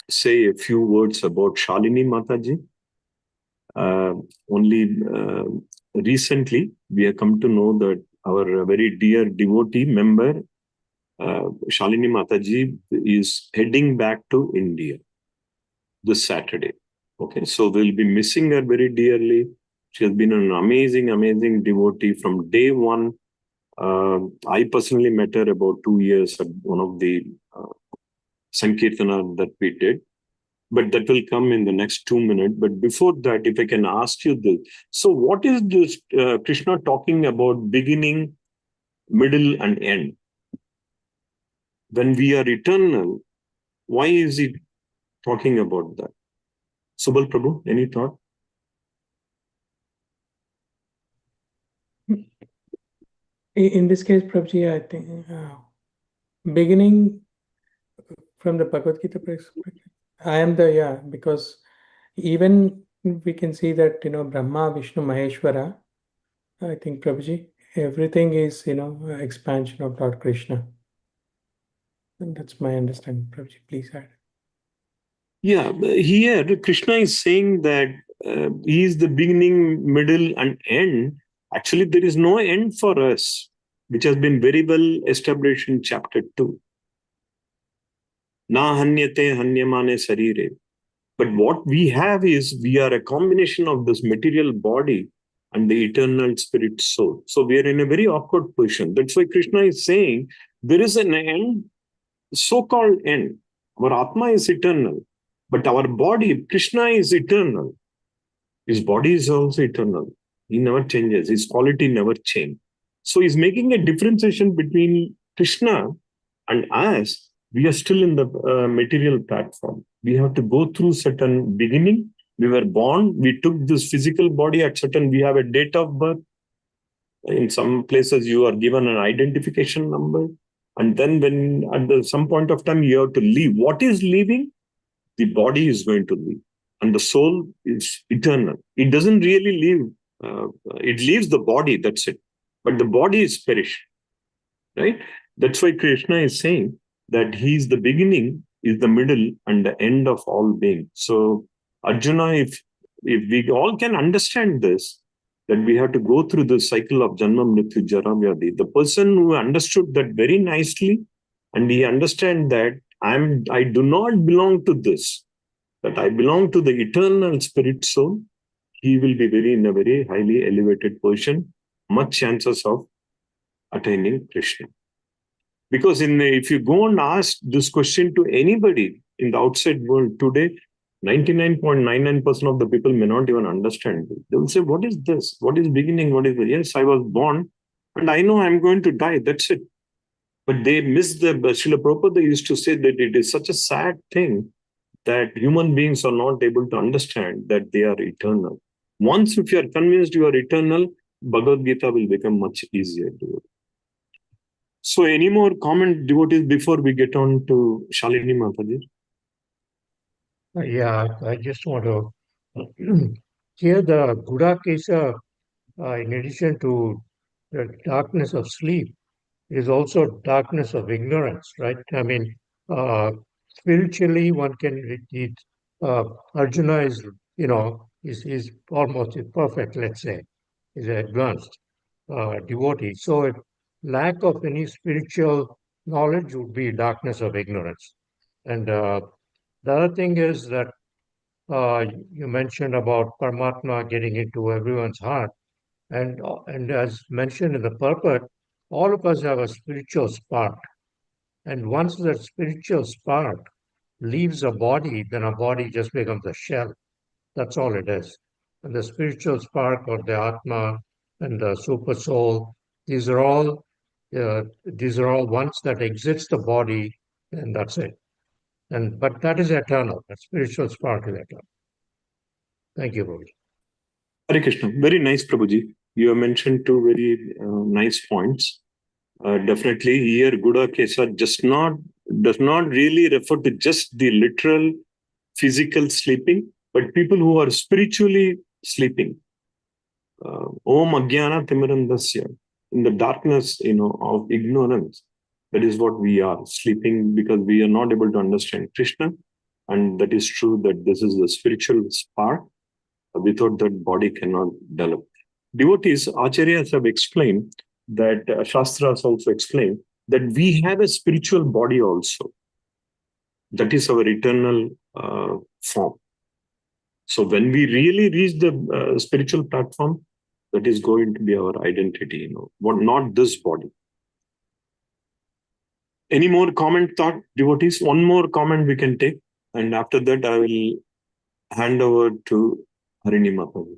say a few words about Shalini Mataji. Only recently, we have come to know that our very dear devotee member, Shalini Mataji, is heading back to India this Saturday. Okay, so we'll be missing her very dearly. She has been an amazing, amazing devotee from day one. I personally met her about 2 years at one of the Sankirtana that we did. But that will come in the next 2 minutes. But before that, if I can ask you this. So what is this Krishna talking about beginning, middle, and end? When we are eternal, why is he talking about that? Subal Prabhu, any thought? In this case, Prabhuji, I think beginning from the Bhagavad Gita perspective, because even we can see that, Brahma, Vishnu, Maheshwara, I think, Prabhuji, everything is, expansion of Lord Krishna. And that's my understanding. Prabhuji, please add. Yeah, here Krishna is saying that he is the beginning, middle, and end. Actually, there is no end for us, which has been very well established in chapter 2. Na hanyate hanyamane sarire. But what we have is we are a combination of this material body and the eternal spirit soul. So we are in a very awkward position. That's why Krishna is saying there is an end, so-called end. Our Atma is eternal, but our body, Krishna is eternal. His body is also eternal. He never changes. His quality never changes. So he's making a differentiation between Krishna and us. We are still in the material platform. We have to go through certain beginning. We were born. We took this physical body at certain, we have a date of birth. In some places, you are given an identification number. And then when at some point of time, you have to leave. What is leaving? The body is going to leave. And the soul is eternal. It doesn't really leave. It leaves the body, that's it. But the body is perished, right? That's why Krishna is saying that he is the beginning, is the middle, and the end of all being. So Arjuna, if we all can understand this, that we have to go through the cycle of Janma, Mrityu, Jara, Vyadhi. The person who understood that very nicely, and he understands that I do not belong to this, that I belong to the eternal spirit soul, he will be in a very highly elevated position, much chances of attaining Krishna. Because if you go and ask this question to anybody in the outside world today, 99.99% of the people may not even understand it. They will say, what is this? What is beginning? What is the... Yes, I was born and I know I'm going to die. That's it. But they miss the... Srila Prabhupada used to say that it is such a sad thing that human beings are not able to understand that they are eternal. Once if you are convinced you are eternal, Bhagavad Gita will become much easier to do. So any more comment, devotees, before we get on to Shalini Mataji? Yeah, I just want to here the Gudakesa, in addition to the darkness of sleep, is also darkness of ignorance, right? I mean, spiritually, one can Arjuna is, is almost perfect, let's say, is advanced devotee. So, lack of any spiritual knowledge would be darkness of ignorance. And the other thing is that you mentioned about Paramatma getting into everyone's heart. And as mentioned in the purport, all of us have a spiritual spark. And once that spiritual spark leaves a body, then a body just becomes a shell. That's all it is. And the spiritual spark or the Atma and the super soul, these are all once that exits the body, and that's it. But that is eternal. That spiritual spark is eternal. Thank you, Prabhuji. Hare Krishna. Very nice, Prabhuji. You have mentioned two very nice points. Definitely here, Gudakesa does not really refer to just the literal physical sleeping, but people who are spiritually sleeping. Om Ajnana Timirandasya. In the darkness, of ignorance. That is what we are, sleeping because we are not able to understand Krishna. And that is true that this is the spiritual spark. Without that, body cannot develop. Devotees, acharyas have explained that, Shastras also explain that we have a spiritual body also. That is our eternal form. So when we really reach the spiritual platform, that is going to be our identity, but not this body. Any more comment, thought, devotees? One more comment we can take, and after that I will hand over to Harini Mataji.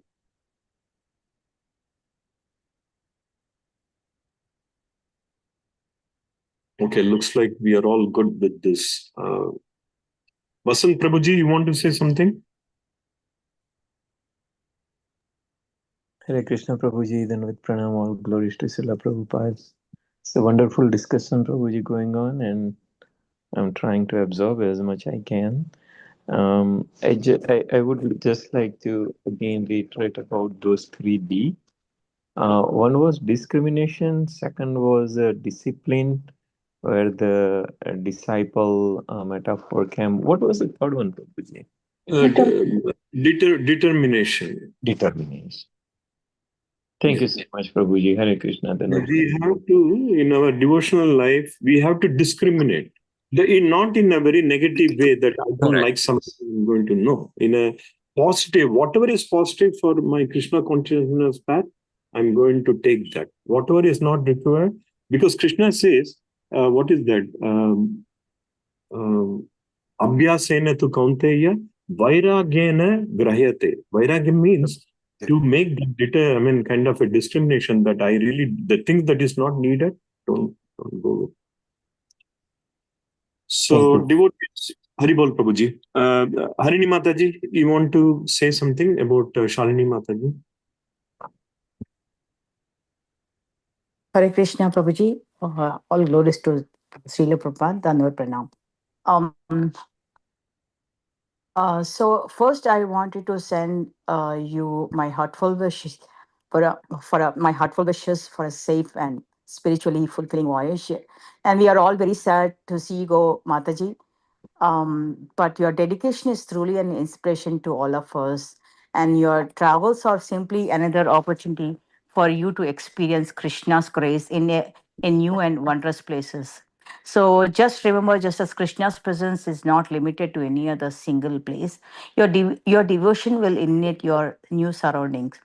Okay, looks like we are all good with this. Vasant Prabhuji, you want to say something? Hare Krishna Prabhuji, then with pranam, all glories to Srila Prabhupada. It's a wonderful discussion, Prabhuji, going on, and I'm trying to absorb as much I can. I would just like to again reiterate about those 3D. One was discrimination, second was discipline, where the disciple metaphor came. What was the third one, Prabhuji? Determination. Determination. Thank you so much, Prabhuji. Hare Krishna. We have to, in our devotional life, we have to discriminate. Not in a very negative way that I don't like something, I'm going to know. In a positive, whatever is positive for my Krishna consciousness path, I'm going to take that. Whatever is not required, because Krishna says, what is that? Abhyasena tu kaunteya, vairagyena grahyate. Vairagya means to make kind of a discrimination that the things that is not needed, don't go with. So, devotees, Haribol Prabhuji. Harini Mataji, you want to say something about Shalini Mataji? Hare Krishna, Prabhuji. All glories to Srila Prabhupada, Dandavat Pranam. So first, I wanted to send you my heartfelt wishes my heartfelt wishes for a safe and spiritually fulfilling voyage. And we are all very sad to see you go, Mataji. But your dedication is truly an inspiration to all of us, and your travels are simply another opportunity for you to experience Krishna's grace in new and wondrous places. So just remember, just as Krishna's presence is not limited to any other single place, your devotion will innate your new surroundings.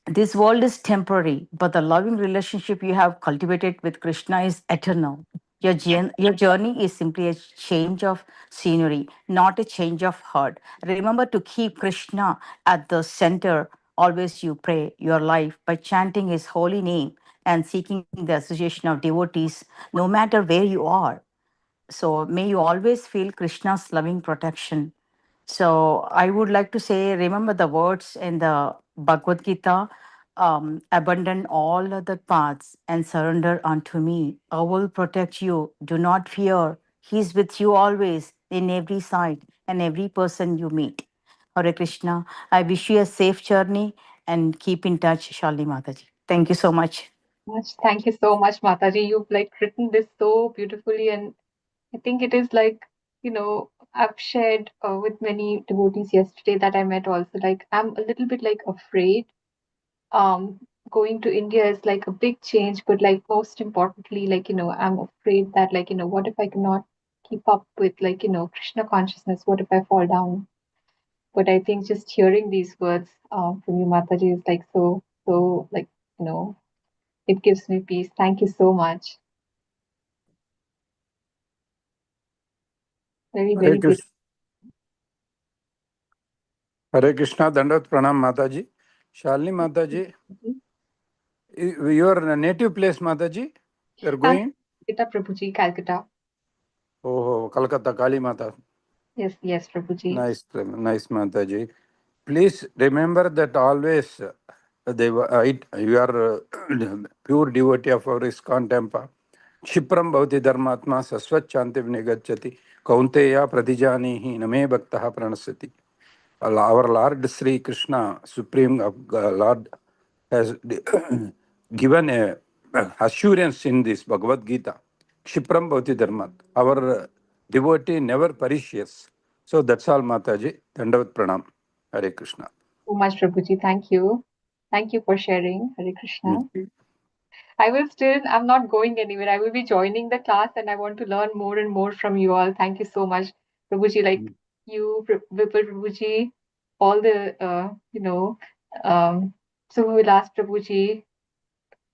This world is temporary, but the loving relationship you have cultivated with Krishna is eternal. Your journey is simply a change of scenery, not a change of heart. Remember to keep Krishna at the center. Always you pray your life by chanting his holy name and seeking the association of devotees, no matter where you are. So may you always feel Krishna's loving protection. So I would like to say, remember the words in the Bhagavad Gita, abandon all other paths and surrender unto me. I will protect you. Do not fear. He's with you always in every side and every person you meet. Hare Krishna. I wish you a safe journey and keep in touch, Shalini Mataji. Thank you so much. Thank you so much, Mataji. You've like written this so beautifully, and I think it is like, I've shared with many devotees yesterday that I met also. Like, I'm a little bit like afraid. Um, Going to India is like a big change, but like most importantly, like, I'm afraid that like, what if I cannot keep up with like, Krishna consciousness? What if I fall down? But I think just hearing these words from you, Mataji, is like so like, it gives me peace. Thank you so much. Very, Hare very beautiful. Krishna, Hare Krishna, Dandavat Pranam Mataji. Shalini Mataji, your native place, Mataji? You're going? Calcutta, Prabhuji, Calcutta. Oh, Calcutta, Kali Mata. Yes, Prabhuji. Nice, Mataji. Please remember that always you are pure devotee of our ISKCON Tampa. क्षिप्रं भवति धर्मात्मा सस्वच्छान्तिं निगच्छति कौन्तेय प्रतिजानीहि न मे भक्तः प्रणश्यति. Our Lord Sri Krishna, Supreme Lord, has given a assurance in this Bhagavad Gita. Kshipram bhavati dharmat. Our devotee never perishes. So that's all, Mataji. Dandavat pranam. Hare Krishna. So much, Prabhuji. Thank you. Thank you for sharing. Hare Krishna. I'm not going anywhere. I will be joining the class and I want to learn more and more from you all. Thank you so much, Prabhuji. Like you, Vipul Prabhuji, all the, Subhavilas Prabhuji,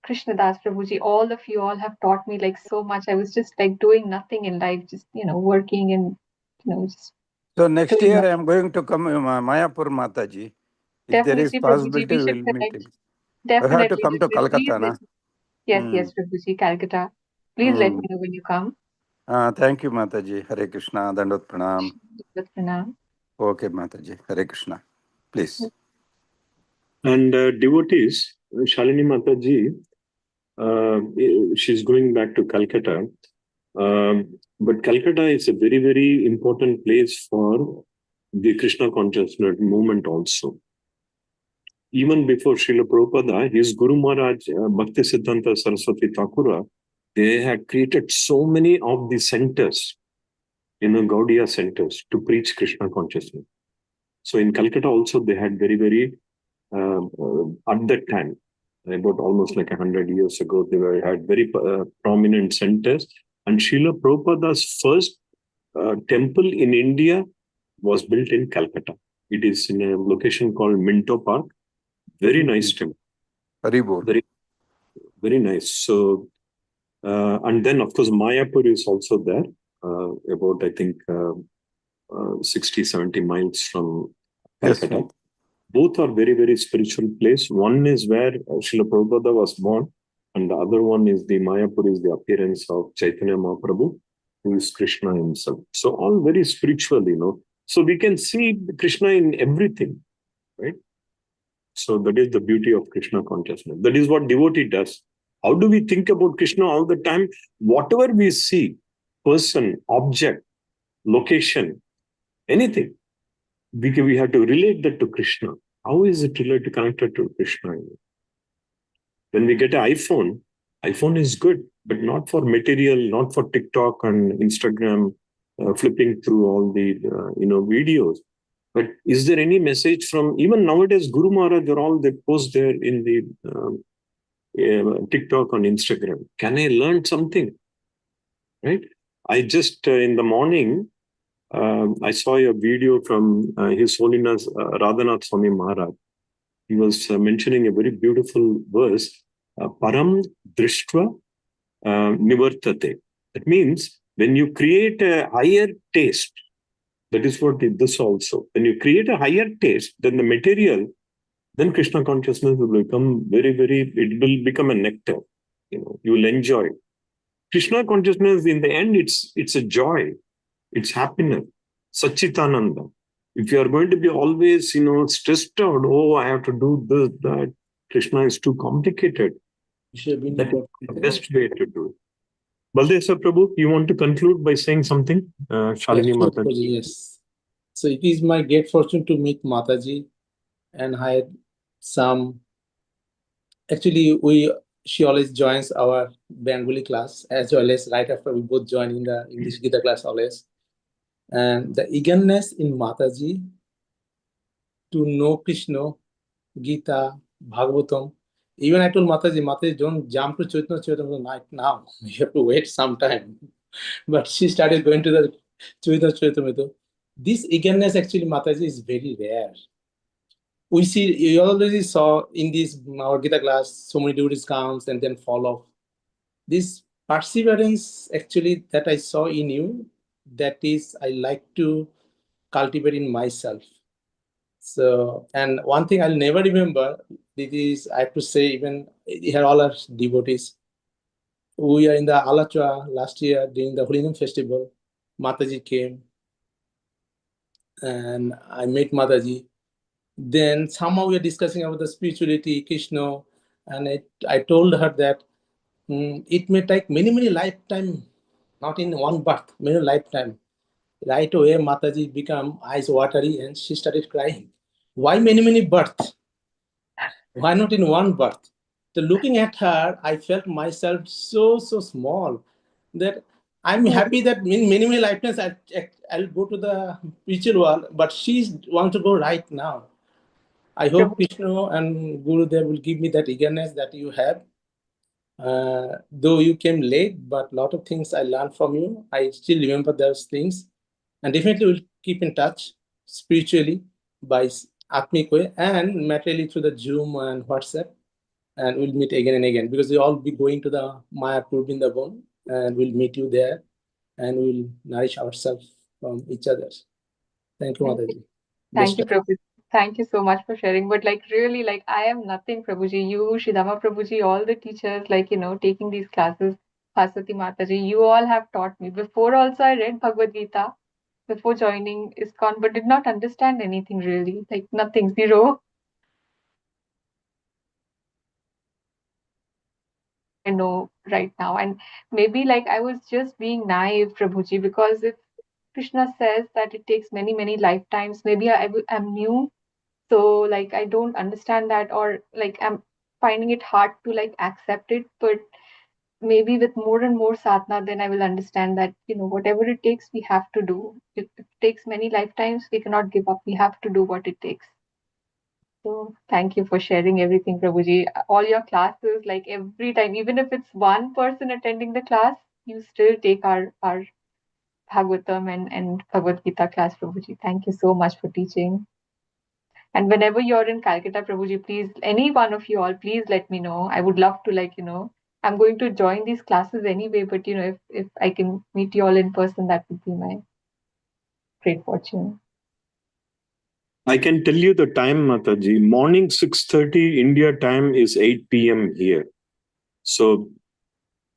Krishnadas Prabhuji, all of you all have taught me like so much. I was just like doing nothing in life, just, working and, just. So next doing year I nothing. am going to come Mayapur, Mataji. If there is Definitely, Prabhuji, possibility, we we should will meet. connect. I have to Definitely, come to definitely. Please Calcutta, na? Yes, Prabhuji, Calcutta. Please let me know when you come. Thank you, Mataji. Hare Krishna. Dandavat pranam. Pranam. Okay, Mataji. Hare Krishna. Please. And devotees, Shalini Mataji, she's going back to Calcutta. But Calcutta is a very, very important place for the Krishna consciousness movement also. Even before Srila Prabhupada, his Guru Maharaj, Bhakti Siddhanta Saraswati Thakura, they had created so many of the centers, Gaudiya centers to preach Krishna consciousness. So in Calcutta also, they had very, very, at that time, about almost like 100 years ago, they had very prominent centers. And Srila Prabhupada's first temple in India was built in Calcutta. It is in a location called Minto Park. Very nice temple. Very, very nice. So, and then of course, Mayapur is also there, about, I think, 60, 70 miles from Calcutta. Yes, both are very, very spiritual place. One is where Srila Prabhupada was born, and the other one is the Mayapur is the appearance of Chaitanya Mahaprabhu, who is Krishna himself. So all very spiritual, So we can see Krishna in everything, right? So that is the beauty of Krishna consciousness. That is what devotee does. How do we think about Krishna all the time? Whatever we see, person, object, location, anything, we have to relate that to Krishna. How is it related, connected to Krishna? When we get an iPhone is good, but not for material, not for TikTok and Instagram, flipping through all the videos. But is there any message from, even nowadays, Guru Maharaj or all, they post there in the TikTok on Instagram. Can I learn something? Right? I just, in the morning, I saw a video from His Holiness Radhanath Swami Maharaj. He was mentioning a very beautiful verse, Param Drishtva Nivartate. That means when you create a higher taste, that is what this also. When you create a higher taste than the material, then Krishna consciousness will become it will become a nectar. You will enjoy. Krishna consciousness, in the end, it's a joy, it's happiness, Sachitananda. If you are going to be always, stressed out, oh, I have to do this, that, Krishna is too complicated. That is the best way to do it. Baldesha Prabhu, you want to conclude by saying something? Shalini Mataji. Yes. So it is my great fortune to meet Mataji, and I had some. Actually, she always joins our Bengali class as well as right after we both join in the English Gita class always. And the eagerness in Mataji to know Krishna, Gita, Bhagavatam. Even I told Mataji, don't jump to Chaitanya Charitamrita now. You have to wait some time. But she started going to the Chaitanya Charitamrita. This eagerness actually, Mataji, is very rare. You already saw in this our Gita class, so many devotees comes and then fall off. This perseverance actually that I saw in you, that is I like to cultivate in myself. So, and one thing I'll never remember, this is, I have to say, even here all our devotees, we are in the Alachua last year during the Holy Name festival, Mataji came and I met Mataji. Then somehow we are discussing about the spirituality, Krishna, and I told her that it may take many lifetime, not in one birth, many lifetime. Right away, Mataji became eyes watery and she started crying. Why many births? Why not in one birth? So looking at her, I felt myself so small that I'm happy that in many lifetimes I'll go to the spiritual world, but she wants to go right now. I hope Krishna and Guru Dev will give me that eagerness that you have. Though you came late, but a lot of things I learned from you. I still remember those things, and definitely will keep in touch spiritually by Atmic way and materially through the Zoom and WhatsApp, and we'll meet again and again because we all be going to the Mayapur Vrindavan, and we'll meet you there, and we'll nourish ourselves from each other. Thank you, Mataji. Thank you, Prabhuji. Thank you so much for sharing. But really, I am nothing, Prabhuji. You, Shridhama Prabhuji, all the teachers, taking these classes, Saraswati Mataji, you all have taught me. Before also, I read Bhagavad Gita before joining ISKCON, but did not understand anything really, nothing, zero. I know right now, and maybe I was just being naive, Prabhuji, because if Krishna says that it takes many lifetimes, maybe I'm new. So I don't understand that, or I'm finding it hard to accept it. But maybe with more and more sadhana, then I will understand that whatever it takes, we have to do. If it takes many lifetimes, we cannot give up. We have to do what it takes. So thank you for sharing everything, Prabhuji. All your classes, every time, even if it's one person attending the class, you still take our Bhagavatam and Bhagavad Gita class, Prabhuji. Thank you so much for teaching. And whenever you're in Calcutta, Prabhuji, please, any one of you all, please let me know. I would love to, I'm going to join these classes anyway, but, if I can meet you all in person, that would be my great fortune. I can tell you the time, Mataji. Morning 6:30 India time is 8 p.m. here. So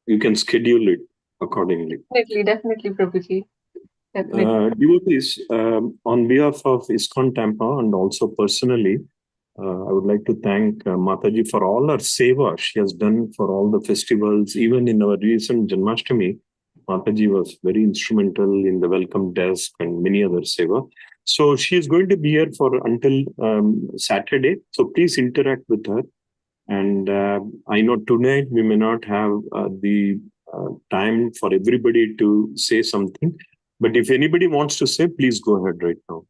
you can schedule it accordingly. Definitely, Prabhuji. Devotees, on behalf of ISKCON Tampa and also personally, I would like to thank Mataji for all her seva she has done for all the festivals. Even in our recent Janmashtami, Mataji was very instrumental in the welcome desk and many other seva. So she is going to be here for until Saturday. So please interact with her. And I know tonight we may not have the time for everybody to say something. But if anybody wants to say, please go ahead right now.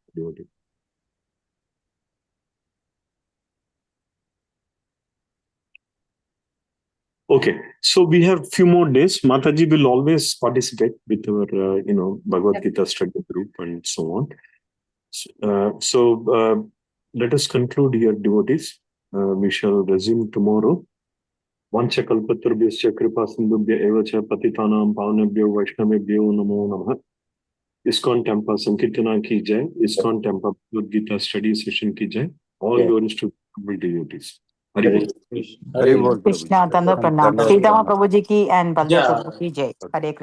Okay, so we have few more days. Mataji will always participate with our, Bhagavad Gita study group and so on. So let us conclude here, devotees. We shall resume tomorrow. Vanchakalpatrubhyascha kripa sindhubhya eva cha patitanam pavanebhyo vaishnavebhyo namo namah. ISKCON Tampa Sankirtana ki jai. ISKCON Tampa Bhagavad Gita study session ki jai. All Yeah. glories to humble devotees. Hari Bol. Hari Bol, Krishna, Prabhuji. Dandar Pranam. Dandavad Sridhama Pranam. Prabhuji ki and Baldev Yeah. Prabhu ki jai. Hare Krishna.